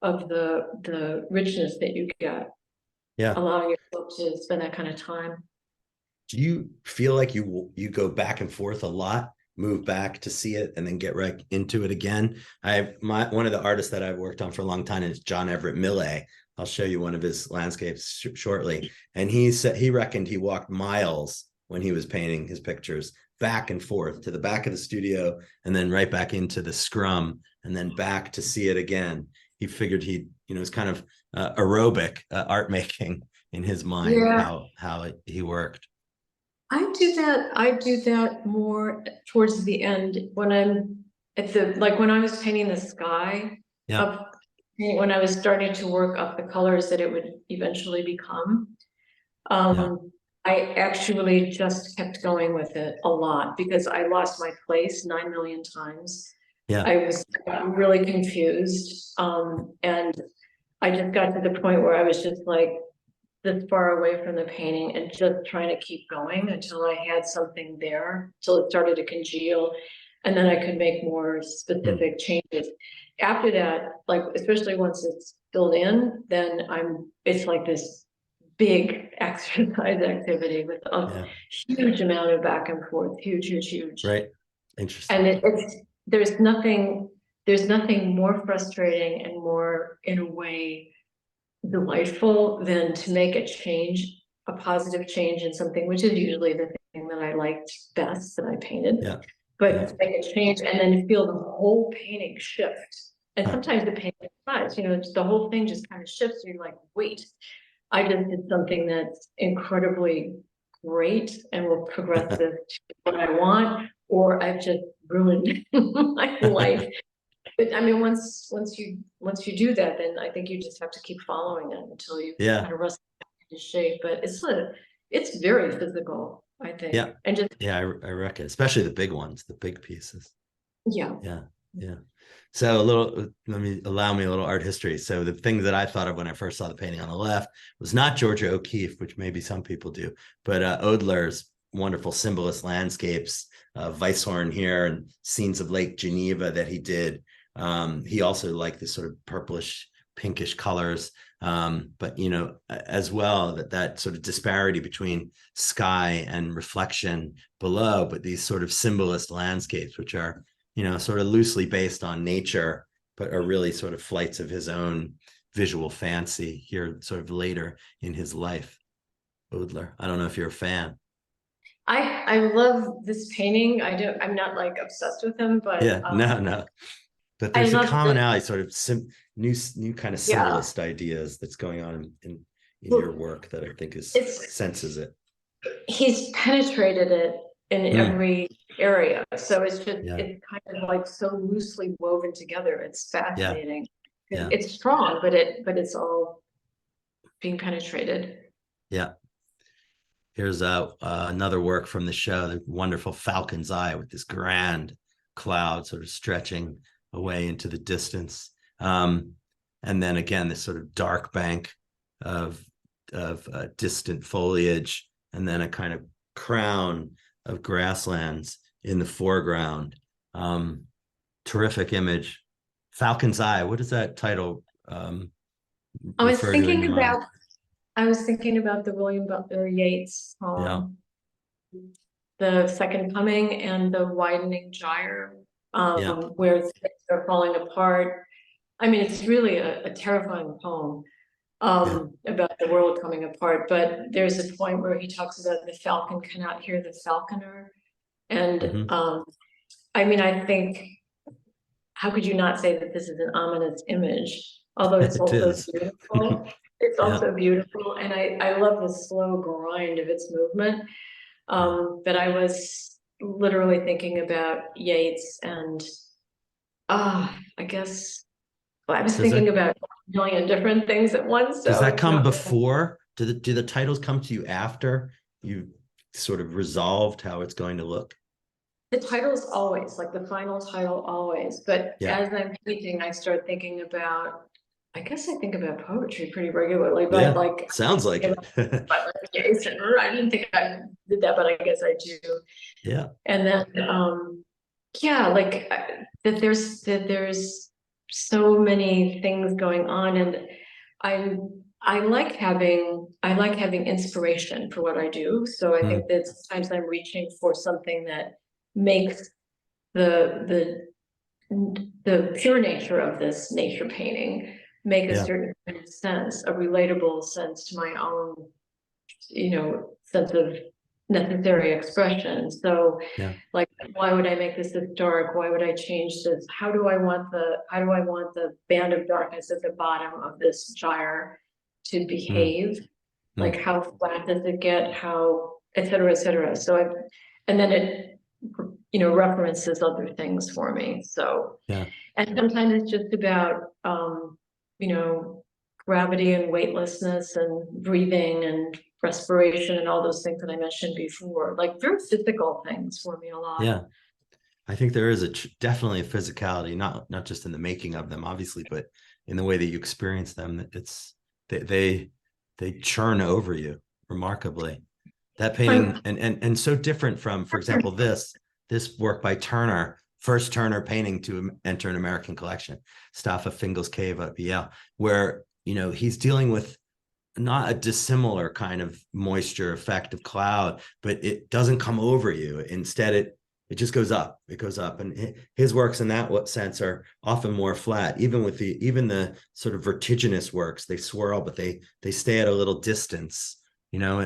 of the richness that you get. Allowing yourself to spend that kind of time. Do you feel like you go back and forth a lot, move back to see it and then get right into it again? One of the artists that I've worked on for a long time is John Everett Millay. I'll show you one of his landscapes shortly. And he said he reckoned he walked miles when he was painting his pictures, back and forth to the back of the studio and then right back into the scrum and then back to see it again. He figured it's kind of aerobic art making in his mind, how he worked. I do that more towards the end when I'm when I was painting the sky when I was starting to work up the colors that it would eventually become. I actually just kept going with it a lot because I lost my place 9 million times. I was really confused. And I just got to the point where I was just like, this far away from the painting and just trying to keep going until I had something there, till it started to congeal. And then I could make more specific changes. After that, like, especially once it's filled in, then it's like this big exercise activity with a huge amount of back and forth, huge. Right. Interesting. And there's nothing more frustrating and more, in a way, delightful than to make a positive change in something, which is usually the thing that I liked best that I painted. Yeah. But to make a change and then feel the whole painting shift. And sometimes the painting flies, the whole thing just kind of shifts. And you're like, wait, I just did something that's incredibly great and will progress this to what I want, or I've just ruined my life. But I mean, once you do that, then I think you just have to keep following it until you kind of wrestle into shape. But it's very physical, I think. Yeah. And just I reckon, especially the big ones, the big pieces. Yeah. So allow me a little art history. So the thing that I thought of when I first saw the painting on the left was not Georgia O'Keeffe, which maybe some people do, but Oedler's wonderful symbolist landscapes, Weisshorn here and scenes of Lake Geneva that he did. He also liked this sort of purplish, pinkish colors, but as well that sort of disparity between sky and reflection below, but these sort of symbolist landscapes, which are sort of loosely based on nature, but are really sort of flights of his own visual fancy here, sort of later in his life. Oedler, I don't know if you're a fan. I love this painting. I'm not like obsessed with him, but no. But there's a commonality, sort of new kind of symbolist ideas that's going on in your work that I think senses it. He's penetrated it in every area, so it's kind of like so loosely woven together. It's fascinating. It's strong, but it's all being penetrated. Here's another work from the show, the wonderful Falcon's Eye, with this grand cloud sort of stretching away into the distance, and then again this sort of dark bank of distant foliage, and then a kind of crown of grasslands in the foreground. Terrific image. Falcon's Eye, what is that title? I was thinking about the William Butler Yeats poem, The Second Coming, and the Widening Gyre, where things are falling apart. I mean, it's really a terrifying poem about the world coming apart, but there's a point where he talks about the falcon cannot hear the falconer. And I mean, I think, how could you not say that this is an ominous image? Although it's also beautiful. It's also beautiful, and I love the slow grind of its movement. But I was literally thinking about Yeats, and I guess I was thinking about a million different things at once. So does that come before? Do the titles come to you after you sort of resolved how it's going to look? The title's always, like the final title always, but as I'm painting, I start thinking about, I guess I think about poetry pretty regularly, but like sounds like it. Jason, I didn't think I did that, but I guess I do. And then like that there's so many things going on, and I like having inspiration for what I do. So I think that sometimes I'm reaching for something that makes the pure nature of this nature painting make a certain kind of sense, a relatable sense to my own, sense of necessary expression. So like, why would I make this dark? Why would I change this? How do I want the band of darkness at the bottom of this gyre to behave? Like, how flat does it get? How, et cetera, et cetera. So and then it, references other things for me. So, and sometimes it's just about, gravity and weightlessness and breathing and respiration and all those things that I mentioned before, like very physical things for me a lot. I think there is definitely a physicality, not just in the making of them, obviously, but in the way that you experience them. They they churn over you remarkably. That painting, and so different from, for example, this work by Turner, first Turner painting to enter an American collection, Staffa Fingal's Cave at Yale, where, you know, he's dealing with not a dissimilar kind of moisture effect of cloud, but it doesn't come over you. Instead, it just goes up. It goes up, and his works in that sense are often more flat. Even the sort of vertiginous works, they swirl, but they stay at a little distance, you know,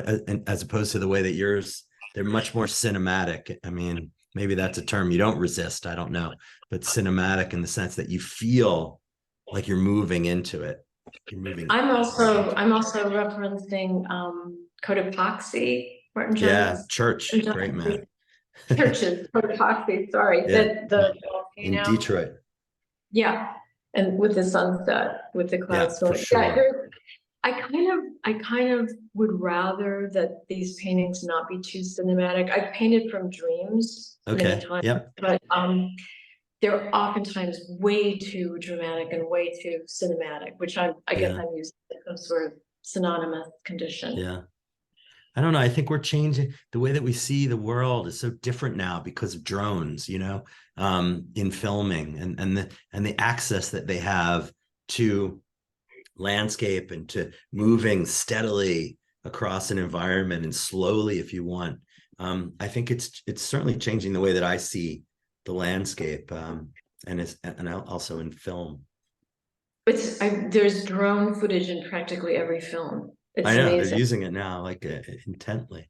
as opposed to the way that yours, they're much more cinematic. I mean, maybe that's a term you don't resist, I don't know, but cinematic in the sense that you feel like you're moving into it. You're moving. I'm also referencing Cotopaxi, Martin Jones. Yeah, Church, great man. Churches, Cotopaxi, sorry. Yeah. The in Detroit. Yeah, and with the sunset, with the clouds. Yeah, for sure. I kind of would rather that these paintings not be too cinematic. I've painted from dreams many times, but they're oftentimes way too dramatic and way too cinematic, which I guess I'm using some sort of synonymous condition. Yeah. I don't know. I think we're changing the way that we see the world is so different now because of drones, you know, in filming and the access that they have to landscape and to moving steadily across an environment and slowly, if you want. I think it's certainly changing the way that I see the landscape, and also in film. There's drone footage in practically every film. It's I know amazing. they're using it now, like intently.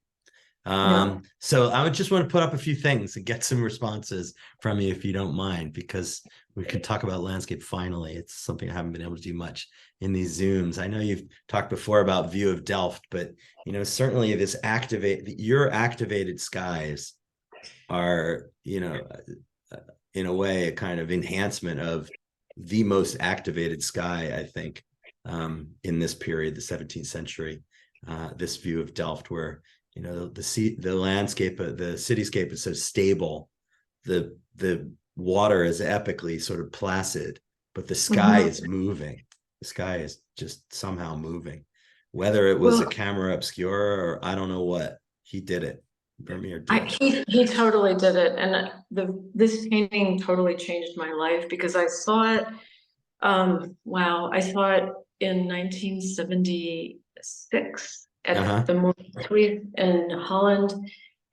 So I would just want to put up a few things and get some responses from you, if you don't mind, because we could talk about landscape. Finally, it's something I haven't been able to do much in these Zooms. I know you've talked before about View of Delft, but you know, certainly this your activated skies are, you know, in a way, a kind of enhancement of the most activated sky, I think, in this period, the 17th century, this View of Delft, where, you know, the landscape, the cityscape is so stable, the water is epically sort of placid, but the sky is moving. The sky is just somehow moving, whether it was a camera obscura or I don't know what. He did it. Vermeer did. He totally did it, and this painting totally changed my life because I saw it. I saw it in 1976 at the Moortweed in Holland,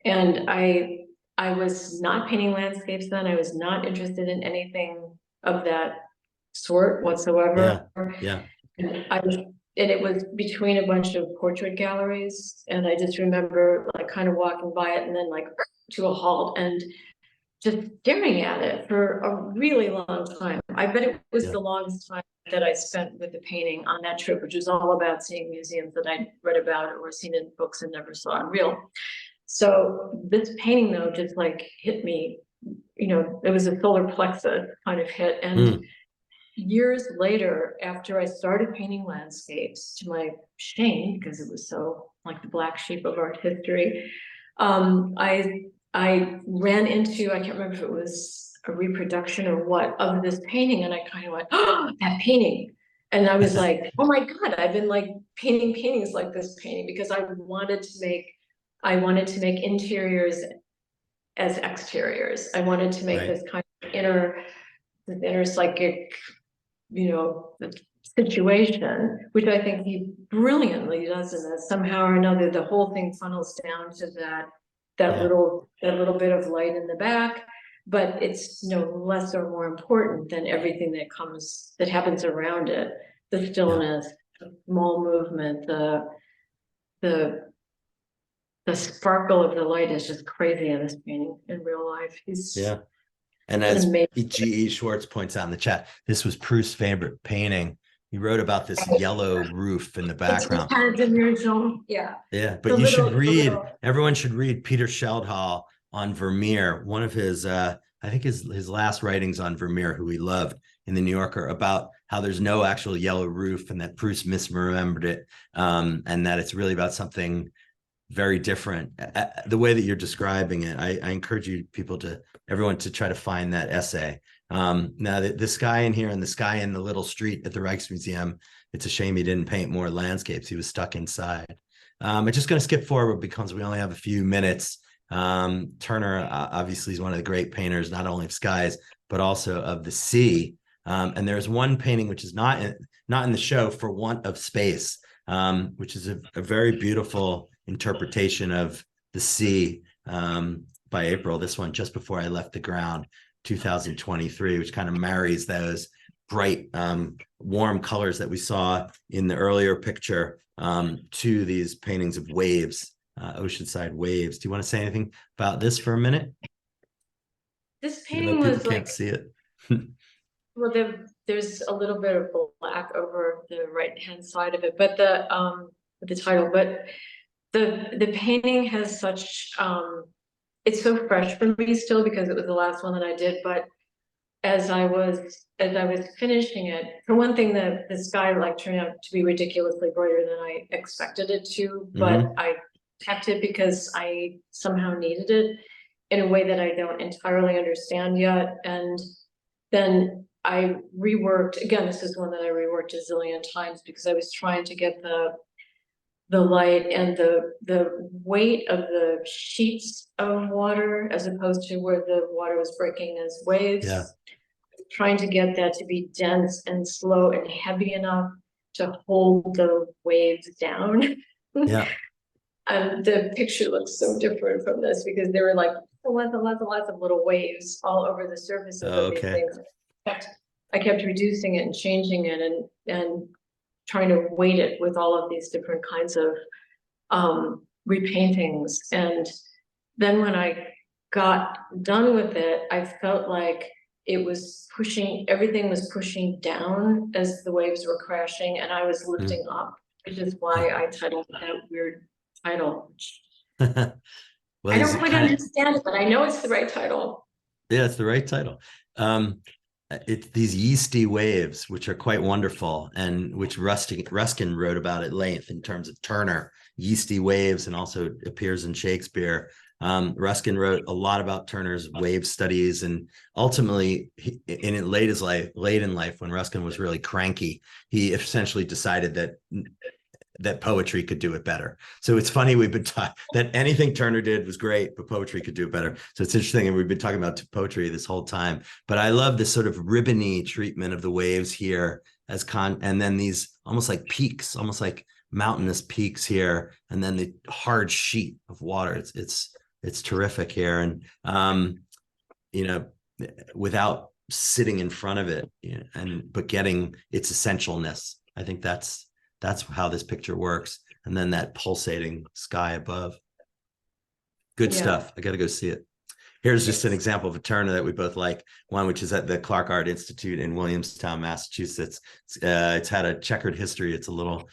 and I was not painting landscapes then. I was not interested in anything of that sort whatsoever. Yeah. And it was between a bunch of portrait galleries, and I just remember like kind of walking by it and then like to a halt and just staring at it for a really long time. I bet it was the longest time that I spent with the painting on that trip, which was all about seeing museums that I'd read about or seen in books and never saw in real. So this painting though just like hit me, you know, it was a solar plexus kind of hit. And years later, after I started painting landscapes, to my shame, because it was so like the black sheep of art history, I ran into, I can't remember if it was a reproduction or what, of this painting, and I kind of went, oh, that painting. And I was like, oh my God, I've been like painting paintings like this painting because I wanted to make interiors as exteriors. I wanted to make this kind of inner psychic, you know, situation, which I think he brilliantly does in this. Somehow or another, the whole thing funnels down to that little bit of light in the back, but it's no less or more important than everything that happens around it. The stillness, the small movement, the sparkle of the light is just crazy in this painting in real life. And as G.E. Schwartz points out in the chat, this was Proust's favorite painting. He wrote about this yellow roof in the background. But everyone should read Peter Sheldhal on Vermeer, one of his, I think his last writings on Vermeer, who he loved, in the New Yorker, about how there's no actual yellow roof and that Proust misremembered it, and that it's really about something very different. The way that you're describing it, I encourage everyone to try to find that essay. Now the sky in here and the sky in the little street at the Rijksmuseum it's a shame he didn't paint more landscapes. He was stuck inside. I'm just going to skip forward because we only have a few minutes. Turner obviously is one of the great painters, not only of skies, but also of the sea. And there's one painting which is not in the show for want of space, which is a very beautiful interpretation of the sea by April. This one, Just Before I Left the Ground, 2023, which kind of marries those bright, warm colors that we saw in the earlier picture to these paintings of waves, oceanside waves. Do you want to say anything about this for a minute? This painting was people like, can't see it. well, there's a little bit of black over the right-hand side of it, but the title, but the painting has such, it's so fresh for me still because it was the last one that I did, but as I was finishing it, for one thing, the sky like turned out to be ridiculously brighter than I expected it to, but I kept it because I somehow needed it in a way that I don't entirely understand yet. And then I reworked, again, this is one that I reworked a zillion times because I was trying to get the light and the weight of the sheets of water as opposed to where the water was breaking as waves. Yeah. Trying to get that to be dense and slow and heavy enough to hold the waves down. Yeah. And the picture looks so different from this because there were like lots of little waves all over the surface of these things. I kept reducing it and changing it and trying to weight it with all of these different kinds of repaintings. And then when I got done with it, I felt like it was everything was pushing down as the waves were crashing, and I was lifting up, which is why I titled that weird title. Well, I don't quite understand it, but I know it's the right title. Yeah, it's the right title. It's these yeasty waves, which are quite wonderful, and which Ruskin wrote about at length in terms of Turner, yeasty waves, and also appears in Shakespeare. Ruskin wrote a lot about Turner's wave studies, and ultimately, late in life, when Ruskin was really cranky, he essentially decided that poetry could do it better. So it's funny, we've been taught that anything Turner did was great, but poetry could do it better. So it's interesting, and we've been talking about poetry this whole time. But I love this sort of ribbony treatment of the waves here and then these almost like peaks, almost like mountainous peaks here, and then the hard sheet of water. It's terrific here, and without sitting in front of it, but getting its essentialness. I think that's how this picture works. And then that pulsating sky above. Good stuff. I got to go see it. Here's just an example of a Turner that we both like. One which is at the Clark Art Institute in Williamstown, Massachusetts. It's had a checkered history. It's a little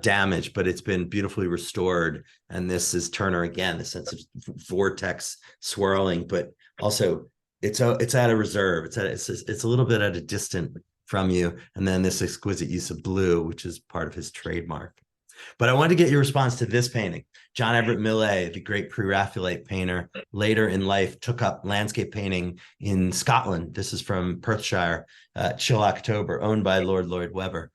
damaged, but it's been beautifully restored. And this is Turner again, the sense of vortex swirling, but also it's at a reserve. It's a little bit at a distance from you. And then this exquisite use of blue, which is part of his trademark. But I wanted to get your response to this painting. John Everett Millais, the great pre-Raphaelite painter, later in life took up landscape painting in Scotland. This is from Perthshire, Chill October, owned by Lord Lloyd Webber.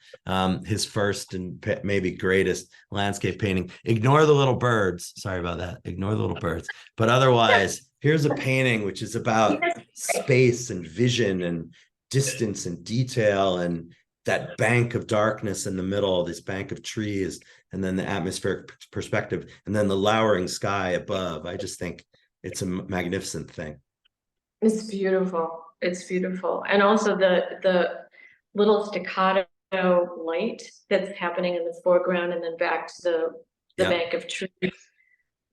His first and maybe greatest landscape painting. Ignore the little birds. Sorry about that. Ignore the little birds. But otherwise, here's a painting which is about space and vision and distance and detail, and that bank of darkness in the middle, this bank of trees, and then the atmospheric perspective, and then the lowering sky above. I just think it's a magnificent thing. It's beautiful. It's beautiful. And also the little staccato light that's happening in the foreground and then back to the bank of trees.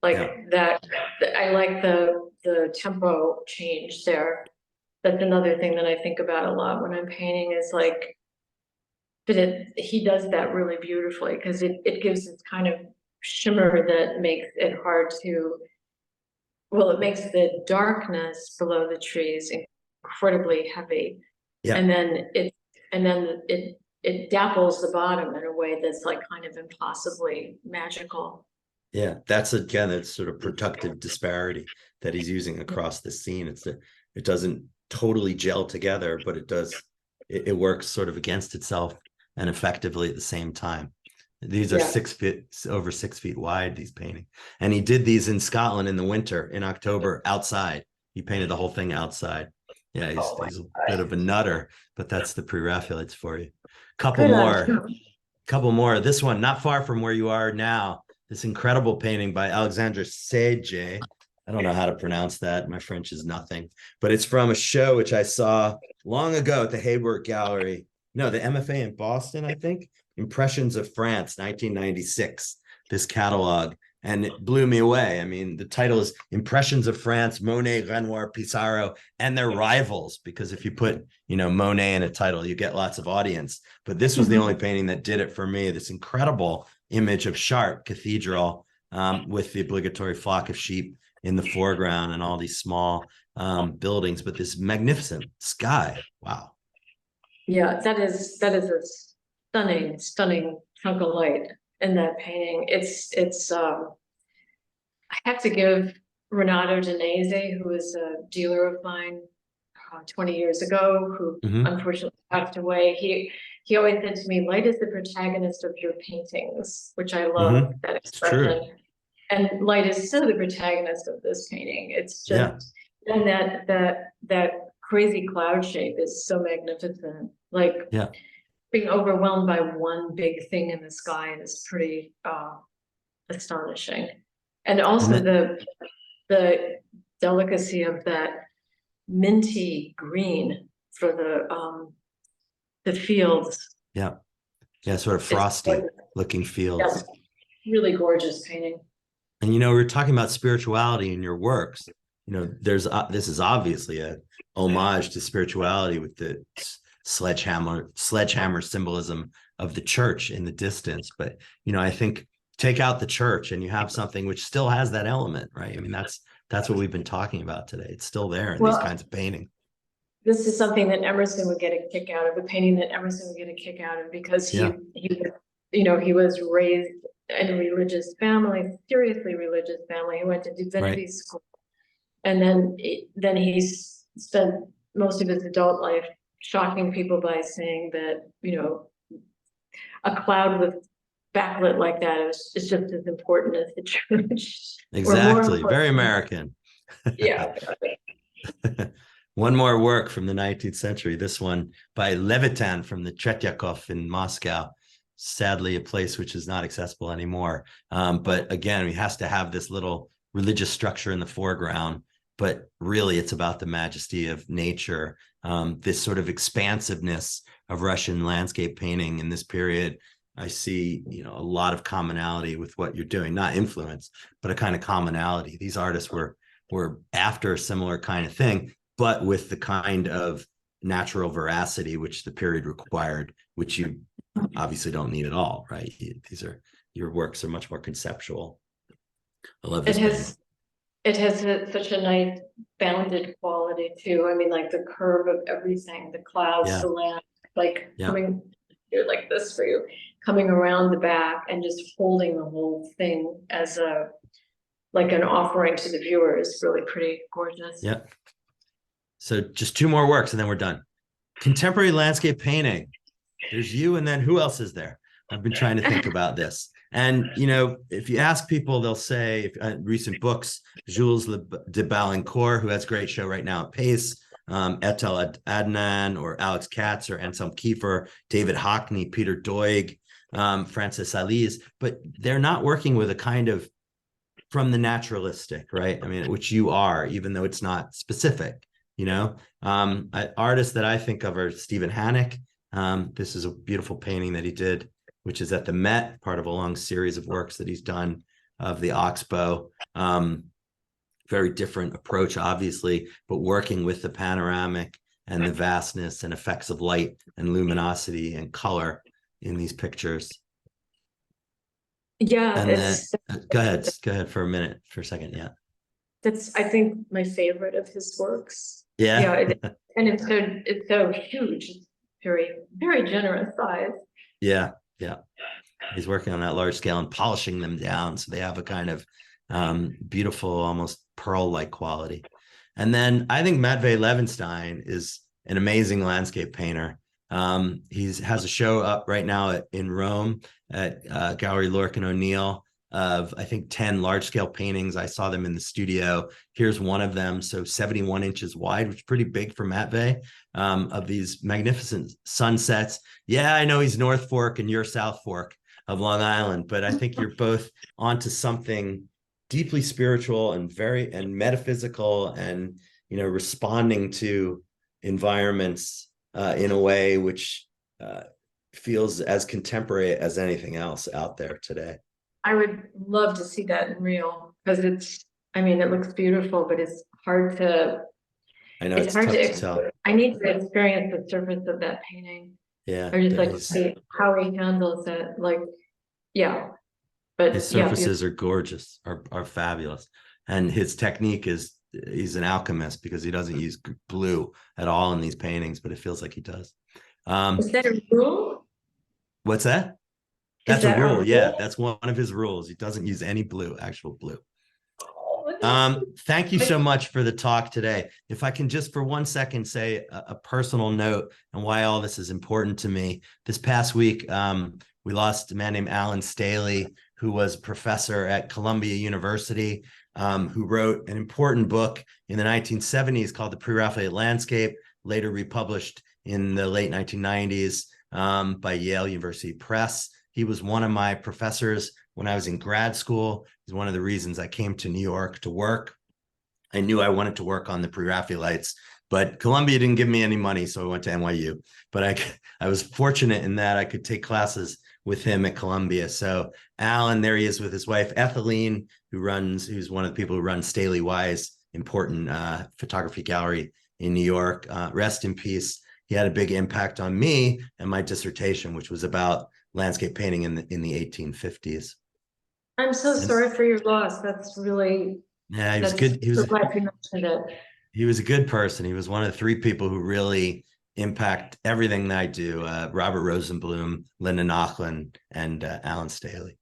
Like that, I like the tempo change there. That's another thing that I think about a lot when I'm painting is like, but he does that really beautifully because it gives this kind of shimmer that makes it hard to, well, it makes the darkness below the trees incredibly heavy. Yeah. And then it dapples the bottom in a way that's like kind of impossibly magical. Yeah, that's again, it's sort of productive disparity that he's using across the scene. It doesn't totally gel together, but it does. It works sort of against itself and effectively at the same time. These are 6 feet, over 6 feet wide, these paintings. And he did these in Scotland in the winter, in October, outside. He painted the whole thing outside. Yeah, he's a bit of a nutter, but that's the pre-Raphaelites for you. Couple more. This one, not far from where you are now, this incredible painting by Alexandre Sage. I don't know how to pronounce that. My French is nothing, but it's from a show which I saw long ago at the Hayward Gallery. No, the MFA in Boston, I think. Impressions of France, 1996, this catalog. And it blew me away. I mean, the title is Impressions of France, Monet, Renoir, Pissarro, and their rivals. Because if you put, Monet in a title, you get lots of audience. But this was the only painting that did it for me. This incredible image of Chartres Cathedral with the obligatory flock of sheep in the foreground and all these small buildings, but this magnificent sky. Wow. Yeah, that is a stunning chunk of light in that painting. I have to give Renato Danese, who was a dealer of mine 20 years ago, who unfortunately passed away. He always said to me, light is the protagonist of your paintings, which I love that expression. And light is so the protagonist of this painting. It's just, and that crazy cloud shape is so magnificent. Like being overwhelmed by one big thing in the sky is pretty astonishing. And also the delicacy of that minty green for the fields. Yeah, sort of frosty looking fields. Really gorgeous painting. And we're talking about spirituality in your works. This is obviously a homage to spirituality with the sledgehammer symbolism of the church in the distance. But I think take out the church and you have something which still has that element, right? I mean, that's what we've been talking about today. It's still there in these kinds of painting. This is something that Emerson would get a kick out of, a painting that Emerson would get a kick out of, because he was raised in a religious family, seriously religious family. He went to divinity school, and then he spent most of his adult life shocking people by saying that a cloud with backlit like that is just as important as the church. Exactly, very American. Yeah. One more work from the 19th century. This one by Levitan from the Tretyakov in Moscow. Sadly, a place which is not accessible anymore. But again, he has to have this little religious structure in the foreground. But really, it's about the majesty of nature, this sort of expansiveness of Russian landscape painting in this period. I see, a lot of commonality with what you're doing, not influence, but a kind of commonality. These artists were after a similar kind of thing, but with the kind of natural veracity which the period required, which you obviously don't need at all, right? Your works are much more conceptual. I love this. It has such a nice bounded quality too. I mean, like the curve of everything, the clouds, the land, coming here like this for you, coming around the back and just holding the whole thing as an offering to the viewer is really pretty gorgeous. Yeah. So just 2 more works and then we're done. Contemporary landscape painting. There's you, and then who else is there? I've been trying to think about this. And, if you ask people, they'll say, recent books, Jules de Balincourt, who has a great show right now at Pace, Etel Adnan, or Alex Katz, or Anselm Kiefer, David Hockney, Peter Doig, Francis Alice, but they're not working with a kind of from the naturalistic, right? I mean, which you are, even though it's not specific, artists that I think of are Stephen Hannock. This is a beautiful painting that he did, which is at the Met, part of a long series of works that he's done of the Oxbow. Very different approach, obviously, but working with the panoramic and the vastness and effects of light and luminosity and color in these pictures. Yeah. And then, go ahead for a second. Yeah. That's, I think, my favorite of his works. Yeah. And it's so huge. It's very, very generous size. Yeah. He's working on that large scale and polishing them down so they have a kind of beautiful, almost pearl-like quality. And then I think Matvei Levenstein is an amazing landscape painter. He has a show up right now in Rome at Gallery Lorcan O'Neill of, I think, 10 large-scale paintings. I saw them in the studio. Here's one of them, so 71 inches wide, which is pretty big for Matvey, of these magnificent sunsets. Yeah, I know he's North Fork and you're South Fork of Long Island, but I think you're both onto something deeply spiritual and metaphysical, and responding to environments in a way which feels as contemporary as anything else out there today. I would love to see that in real, because it looks beautiful, but it's hard to. I know it's hard to tell. I need to experience the surface of that painting. Yeah, I just like to see how he handles it. But his surfaces are gorgeous, are fabulous, and his technique is, he's an alchemist, because he doesn't use blue at all in these paintings, but it feels like he does. Is that a rule? What's that? That's a rule. Yeah, that's one of his rules. He doesn't use any actual blue. Thank you so much for the talk today. If I can just for 1 second say a personal note and why all this is important to me. This past week, we lost a man named Alan Staley, who was professor at Columbia University, who wrote an important book in the 1970s called The Pre-Raphaelite Landscape, later republished in the late 1990s by Yale University Press. He was one of my professors when I was in grad school. He's one of the reasons I came to New York to work. I knew I wanted to work on the Pre-Raphaelites, but Columbia didn't give me any money, so I went to NYU. But I was fortunate in that I could take classes with him at Columbia. So Alan, there he is with his wife, Ethelene, who's one of the people who runs Staley Wise, important photography gallery in New York. Rest in peace. He had a big impact on me and my dissertation, which was about landscape painting in the 1850s. I'm so sorry for your loss. That's really, yeah, he was good. So glad you mentioned it. He was a good person. He was one of the 3 people who really impact everything that I do. Robert Rosenblum, Linda Nochlin, and Alan Staley.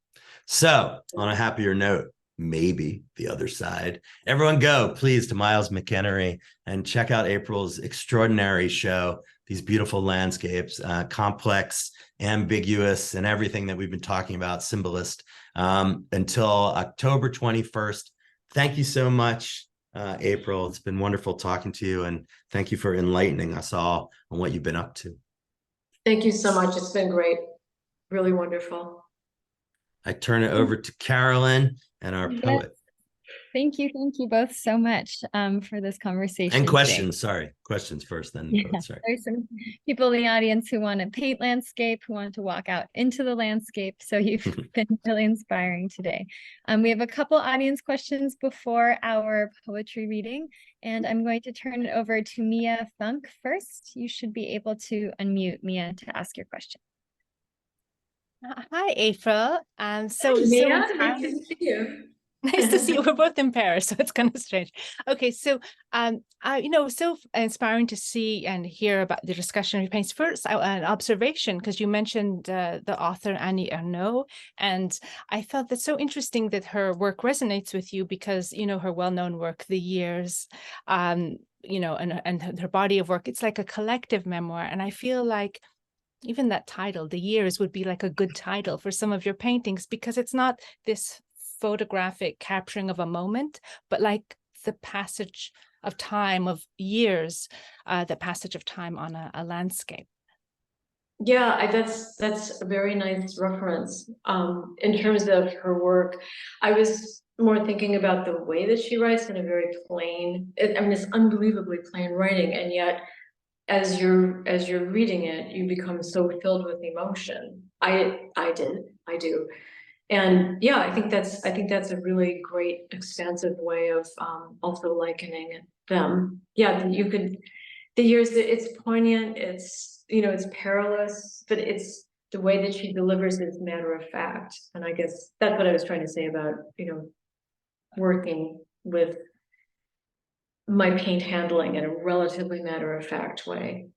So on a happier note, maybe the other side, everyone go please to Miles McEnery and check out April's extraordinary show. These beautiful landscapes, complex, ambiguous, and everything that we've been talking about, symbolist, until October 21st. Thank you so much, April. It's been wonderful talking to you, and thank you for enlightening us all on what you've been up to. Thank you so much. It's been great. Really wonderful. I turn it over to Carolyn and our poet. Thank you both so much for this conversation. And questions, sorry. Questions first, then the poet, sorry. There's some people in the audience who want to paint landscape, who want to walk out into the landscape. So you've been really inspiring today. We have a couple audience questions before our poetry reading, and I'm going to turn it over to Mia Funk first. You should be able to unmute, Mia, to ask your question. Hi, April. Mia, nice to see you. Nice to see you. We're both in Paris, so it's kind of strange. Okay, so so inspiring to see and hear about the discussion of your paintings. First, an observation, because you mentioned the author Annie Ernaux, and I felt that's so interesting that her work resonates with you because her well-known work, The Years, and her body of work. It's like a collective memoir, and I feel like even that title, The Years, would be like a good title for some of your paintings because it's not this photographic capturing of a moment, but like the passage of time, of years, the passage of time on a landscape. Yeah, that's a very nice reference. In terms of her work, I was more thinking about the way that she writes in a very plain, it's unbelievably plain writing, and yet as you're reading it, you become so filled with emotion. I do. And yeah, I think that's a really great expansive way of also likening them. Yeah, The Years, it's poignant, it's it's perilous, but it's the way that she delivers it is matter of fact. And I guess that's what I was trying to say about working with my paint handling in a relatively matter of fact way.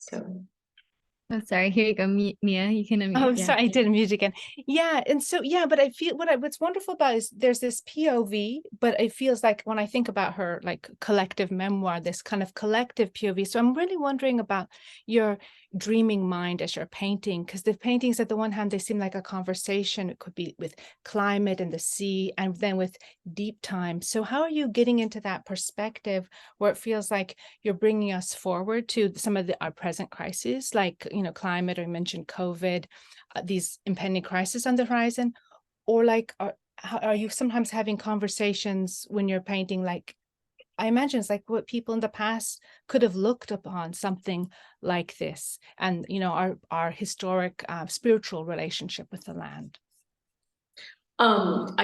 So Oh, sorry. Here you go, Mia. You can unmute. Oh, Yeah. sorry, I did mute again. Yeah, and so yeah, but I feel what's wonderful about is there's this POV, but it feels like when I think about her like collective memoir, this kind of collective POV. So I'm really wondering about your dreaming mind as you're painting, because the paintings at the one hand, they seem like a conversation. It could be with climate and the sea, and then with deep time. So how are you getting into that perspective where it feels like you're bringing us forward to some of our present crises, like, climate, or you mentioned COVID, these impending crises on the horizon, or like, are you sometimes having conversations when you're painting, like, I imagine it's like what people in the past could have looked upon something like this, and our historic spiritual relationship with the land. I'm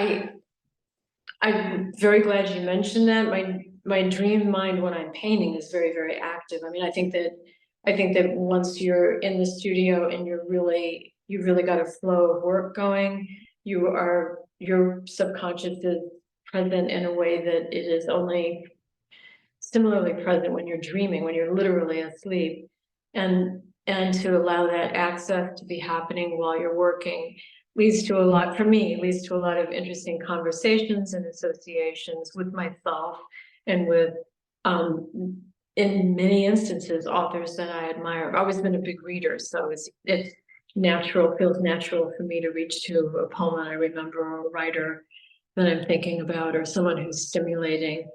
very glad you mentioned that. My dream mind when I'm painting is very, very active. I mean, I think that once you're in the studio and you've really got a flow of work going, your subconscious is present in a way that it is only similarly present when you're dreaming, when you're literally asleep. And to allow that access to be happening while you're working leads to a lot of interesting conversations and associations with myself and with, in many instances, authors that I admire. I've always been a big reader, so it feels natural for me to reach to a poem I remember, or a writer that I'm thinking about, or someone who's stimulating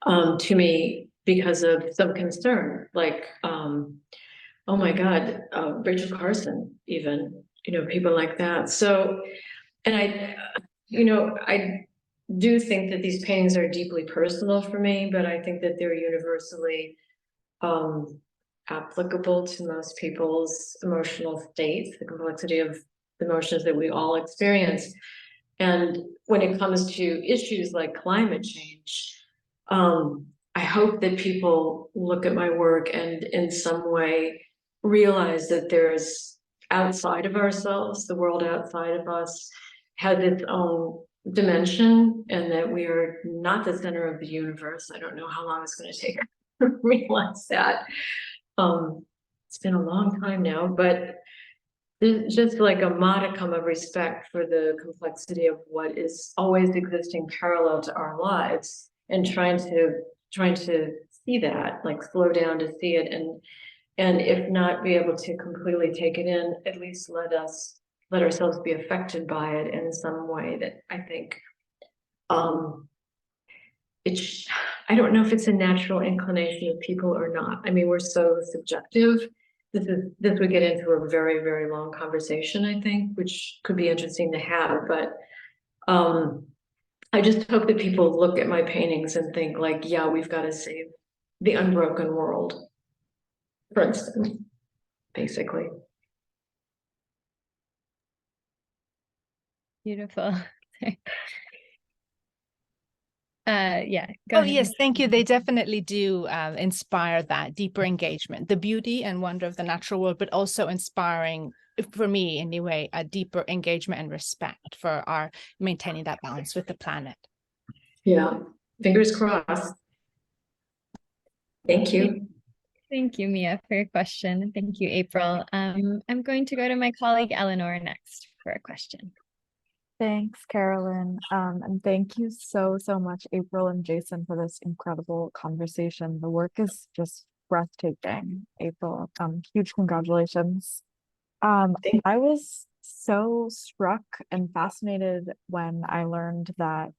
to me because of some concern, like, oh my God, Rachel Carson, even, people like that. So, and I do think that these paintings are deeply personal for me, but I think that they're universally applicable to most people's emotional states, the complexity of the emotions that we all experience. And when it comes to issues like climate change, I hope that people look at my work and in some way realize that there's outside of ourselves, the world outside of us has its own dimension, and that we are not the center of the universe. I don't know how long it's going to take to realize that. It's been a long time now, but there's just like a modicum of respect for the complexity of what is always existing parallel to our lives, and trying to see that, like slow down to see it, and if not be able to completely take it in, at least let ourselves be affected by it in some way that I think I don't know if it's a natural inclination of people or not. I mean, we're so subjective. This would get into a very, very long conversation, I think, which could be interesting to have, but I just hope that people look at my paintings and think like, yeah, we've got to save the unbroken world, for instance, basically. Beautiful. Yeah, go Oh, ahead. yes, thank you. They definitely do inspire that deeper engagement, the beauty and wonder of the natural world, but also inspiring, for me anyway, a deeper engagement and respect for our maintaining that balance with the planet. Yeah, fingers crossed. Thank you. Thank you, Mia, for your question. Thank you, April. I'm going to go to my colleague Eleanor next for a question. Thanks, Carolyn. And thank you so much, April and Jason, for this incredible conversation. The work is just breathtaking, April. Huge congratulations. I was so struck and fascinated when I learned that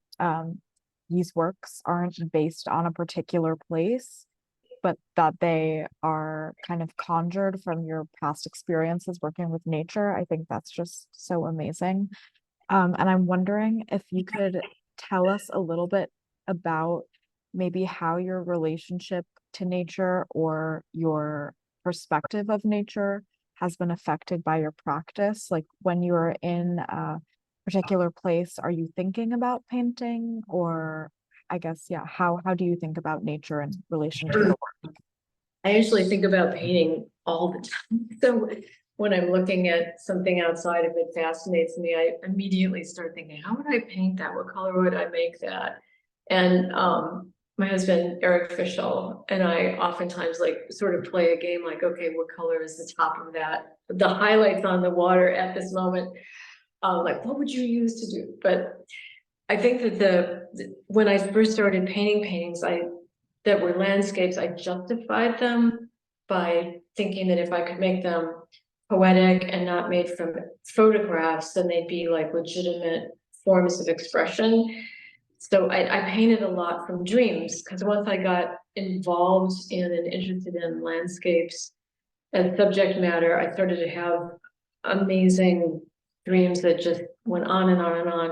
these works aren't based on a particular place, but that they are kind of conjured from your past experiences working with nature. I think that's just so amazing. And I'm wondering if you could tell us a little bit about maybe how your relationship to nature or your perspective of nature has been affected by your practice. Like when you're in a particular place, are you thinking about painting? Or I guess, yeah, how do you think about nature in relation to your work? I actually think about painting all the time. So when I'm looking at something outside, if it fascinates me, I immediately start thinking, how would I paint that? What color would I make that? And my husband, Eric Fischel, and I oftentimes like sort of play a game like, okay, what color is the top of that? The highlights on the water at this moment, like what would you use to do? But I think that when I first started painting paintings, that were landscapes, I justified them by thinking that if I could make them poetic and not made from photographs, then they'd be like legitimate forms of expression. So I painted a lot from dreams, because once I got involved in and interested in landscapes as subject matter, I started to have amazing dreams that just went on and on and on,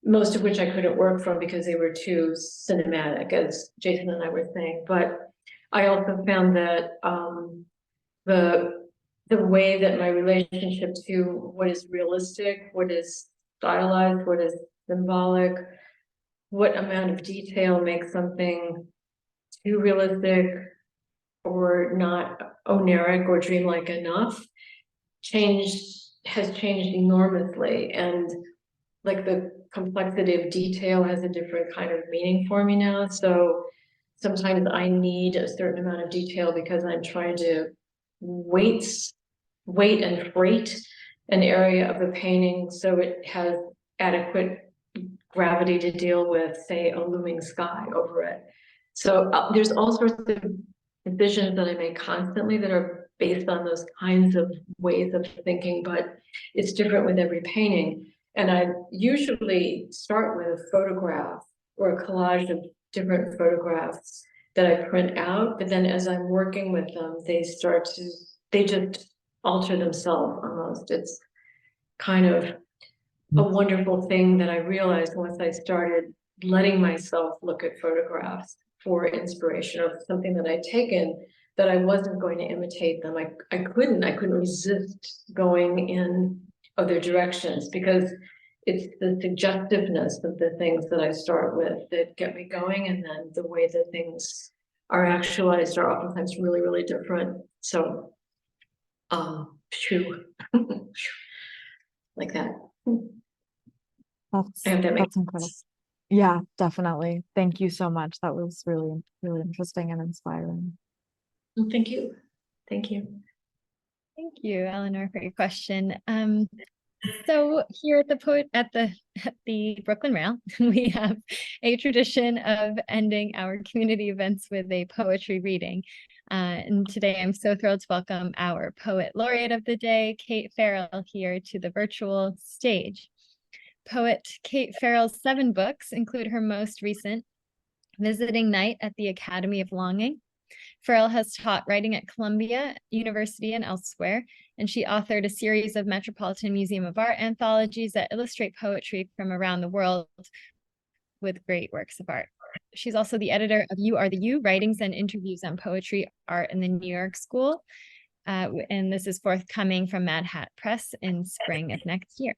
most of which I couldn't work from because they were too cinematic, as Jason and I were saying. But I also found that the way that my relationship to what is realistic, what is stylized, what is symbolic, what amount of detail makes something too realistic or not oniric or dreamlike enough has changed enormously. And like the complexity of detail has a different kind of meaning for me now. So sometimes I need a certain amount of detail because I'm trying to weight and freight an area of the painting so it has adequate gravity to deal with, say, a looming sky over it. So there's all sorts of decisions that I make constantly that are based on those kinds of ways of thinking, but it's different with every painting. And I usually start with a photograph or a collage of different photographs that I print out, but then as I'm working with them, they just alter themselves almost. It's kind of a wonderful thing that I realized once I started letting myself look at photographs for inspiration of something that I'd taken, that I wasn't going to imitate them. I couldn't resist going in other directions, because it's the suggestiveness of the things that I start with that get me going, and then the way that things are actualized are oftentimes really, really different. So, like that. That's I hope that makes incredible. sense. Yeah, definitely. Thank you so much. That was really, really interesting and inspiring. Well, thank you. Thank you. Thank you, Eleanor, for your question. So here at the Brooklyn Rail, we have a tradition of ending our community events with a poetry reading. And today I'm so thrilled to welcome our poet laureate of the day, Kate Farrell, here to the virtual stage. Poet Kate Farrell's 7 books include her most recent, Visiting Night at the Academy of Longing. Farrell has taught writing at Columbia University and elsewhere, and she authored a series of Metropolitan Museum of Art anthologies that illustrate poetry from around the world with great works of art. She's also the editor of You Are the You, Writings and Interviews on Poetry, Art in the New York School. And this is forthcoming from Mad Hat Press in spring of next year.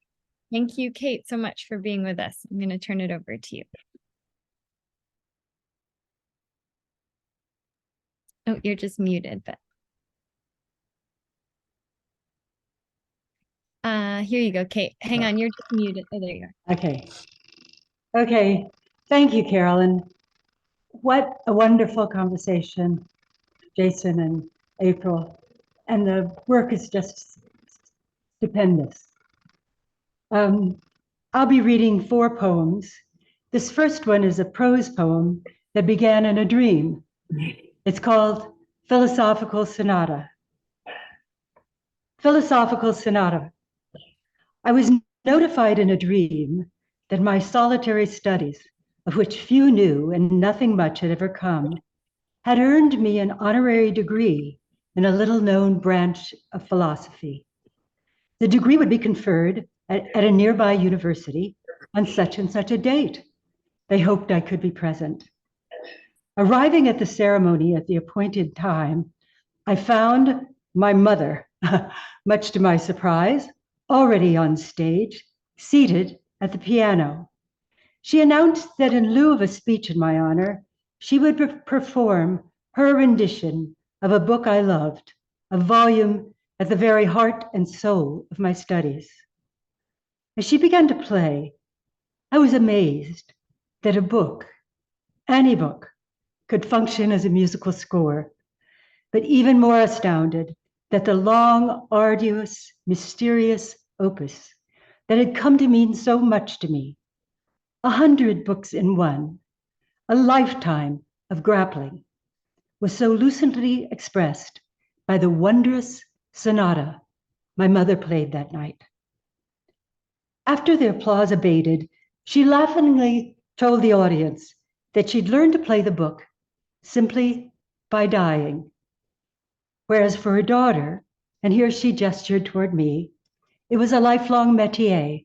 Thank you, Kate, so much for being with us. I'm going to turn it over to you. Oh, you're just muted, but here you go, Kate. Hang on, you're just muted. Oh, there you are. Okay. Thank you, Carolyn. What a wonderful conversation, Jason and April. And the work is just stupendous. I'll be reading 4 poems. This first one is a prose poem that began in a dream. It's called Philosophical Sonata. Philosophical Sonata. I was notified in a dream that my solitary studies, of which few knew and nothing much had ever come, had earned me an honorary degree in a little-known branch of philosophy. The degree would be conferred at a nearby university on such and such a date. They hoped I could be present. Arriving at the ceremony at the appointed time, I found my mother, much to my surprise, already on stage, seated at the piano. She announced that in lieu of a speech in my honor, she would perform her rendition of a book I loved, a volume at the very heart and soul of my studies. As she began to play, I was amazed that a book, any book, could function as a musical score, but even more astounded that the long, arduous, mysterious opus that had come to mean so much to me, 100 books in one, a lifetime of grappling, was so lucidly expressed by the wondrous sonata my mother played that night. After the applause abated, she laughingly told the audience that she'd learned to play the book simply by dying. Whereas for her daughter, and here she gestured toward me, it was a lifelong métier.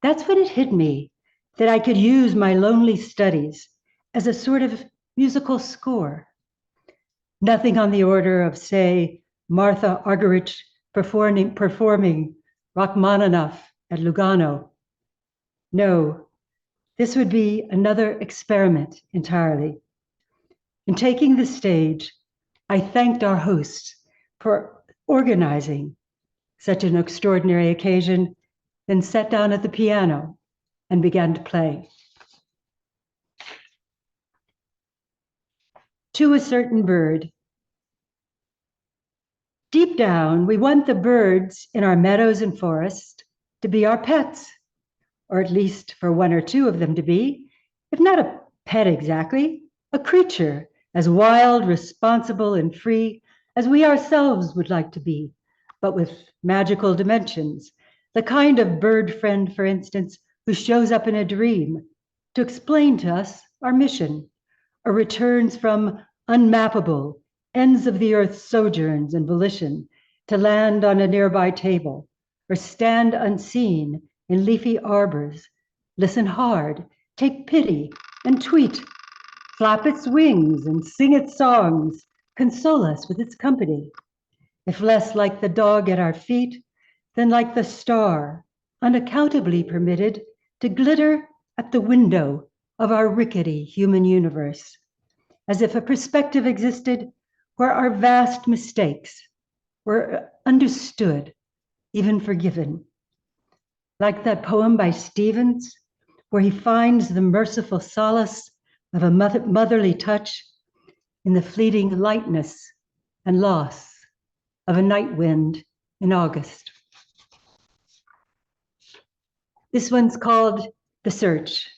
That's when it hit me that I could use my lonely studies as a sort of musical score. Nothing on the order of, say, Martha Argerich performing Rachmaninoff at Lugano. No, this would be another experiment entirely. In taking the stage, I thanked our hosts for organizing such an extraordinary occasion, then sat down at the piano and began to play. To a certain bird. Deep down, we want the birds in our meadows and forests to be our pets, or at least for one or two of them to be, if not a pet exactly, a creature as wild, responsible, and free as we ourselves would like to be, but with magical dimensions. The kind of bird friend, for instance, who shows up in a dream to explain to us our mission, or returns from unmappable ends of the earth sojourns and volition to land on a nearby table, or stand unseen in leafy arbors, listen hard, take pity, and tweet, flap its wings and sing its songs, console us with its company. If less like the dog at our feet, then like the star, unaccountably permitted to glitter at the window of our rickety human universe, as if a perspective existed where our vast mistakes were understood, even forgiven. Like that poem by Stevens, where he finds the merciful solace of a motherly touch in the fleeting lightness and loss of a night wind in August. This one's called The Search.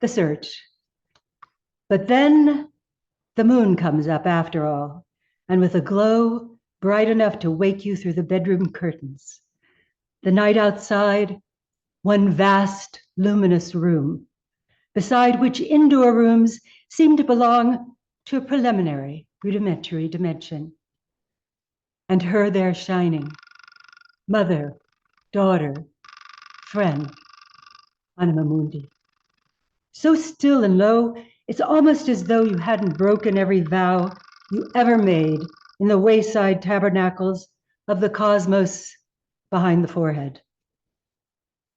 The Search. But then the moon comes up after all, and with a glow bright enough to wake you through the bedroom curtains. The night outside, one vast luminous room, beside which indoor rooms seem to belong to a preliminary, rudimentary dimension. And her there shining, mother, daughter, friend, anima mundi. So still and low, it's almost as though you hadn't broken every vow you ever made in the wayside tabernacles of the cosmos behind the forehead.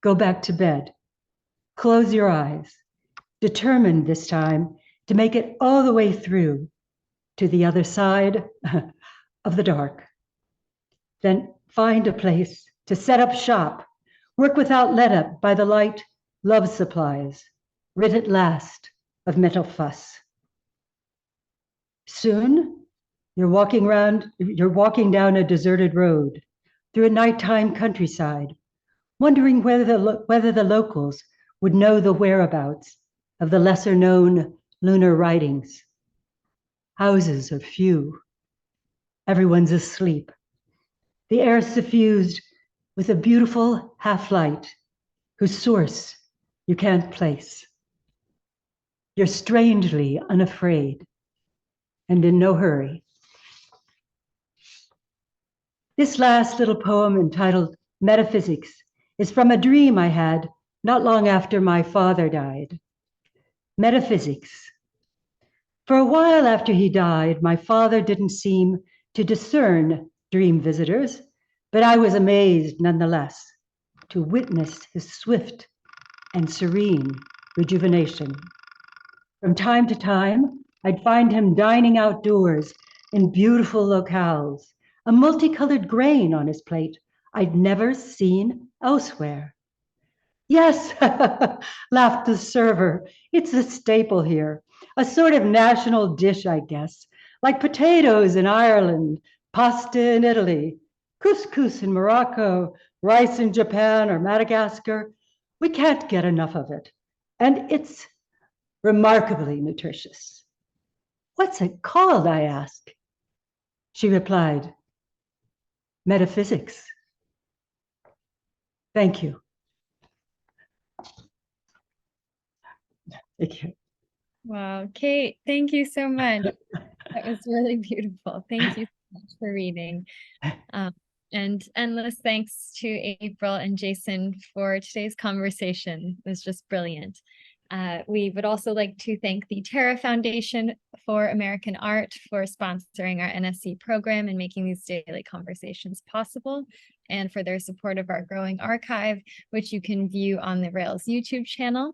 Go back to bed. Close your eyes, determined this time to make it all the way through to the other side of the dark. Then find a place to set up shop, work without let up by the light love supplies, rid at last of mental fuss. Soon, you're walking down a deserted road through a nighttime countryside, wondering whether the locals would know the whereabouts of the lesser known lunar writings. Houses are few. Everyone's asleep. The air suffused with a beautiful half-light whose source you can't place. You're strangely unafraid and in no hurry. This last little poem, entitled Metaphysics, is from a dream I had not long after my father died. Metaphysics. For a while after he died, my father didn't seem to discern dream visitors, but I was amazed nonetheless to witness his swift and serene rejuvenation. From time to time, I'd find him dining outdoors in beautiful locales, a multicolored grain on his plate I'd never seen elsewhere. Yes, laughed the server, it's a staple here. a sort of national dish, I guess, like potatoes in Ireland, pasta in Italy, couscous in Morocco, rice in Japan or Madagascar. We can't get enough of it. And it's remarkably nutritious. What's it called, I asked. She replied, metaphysics. Thank you. Thank you. Wow, Kate, thank you so much. That was really beautiful. Thank you so much for reading. And endless thanks to April and Jason for today's conversation. It was just brilliant. We would also like to thank the Terra Foundation for American Art for sponsoring our NSE program and making these daily conversations possible, and for their support of our growing archive, which you can view on the Rail's YouTube channel.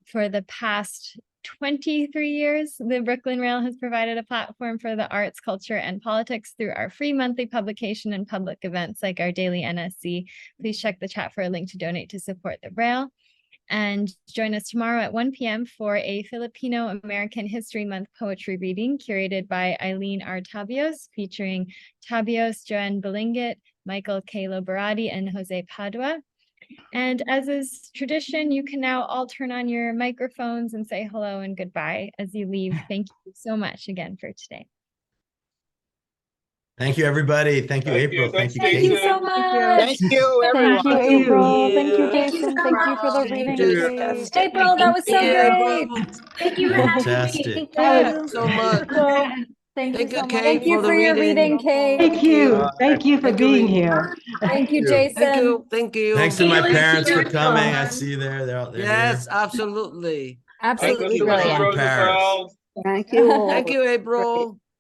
For the past 23 years, the Brooklyn Rail has provided a platform for the arts, culture, and politics through our free monthly publication and public events like our daily NSE. Please check the chat for a link to donate to support the Rail. And join us tomorrow at 1 p.m. for a Filipino-American History Month poetry reading curated by Eileen R. Tabios, featuring Tabios, Joanne Balingit, Michael K. Loberati, and Jose Padua. And as is tradition, you can now all turn on your microphones and say hello and goodbye as you leave. Thank you so much again for today. Thank you, everybody. Thank you, April. Thank you, Thank Kate. you so much. Thank you, everyone. Thank you, April. Thank you, Thank you. Jason. Thank you for the reading, Kate. April, that was so great. Thank you for Fantastic. That was so much. Thank you so much. Kate, Thank you for the for your reading. reading, Kate. Thank you. Thank you for Thank you, being April. here. Thank you, Thank Jason. you. Thank you. Thanks to my Thank you. parents for coming. I see you there. They're Yes, here. absolutely. Absolutely Thank you, brilliant. From Paris. Thank you. Thank you, April.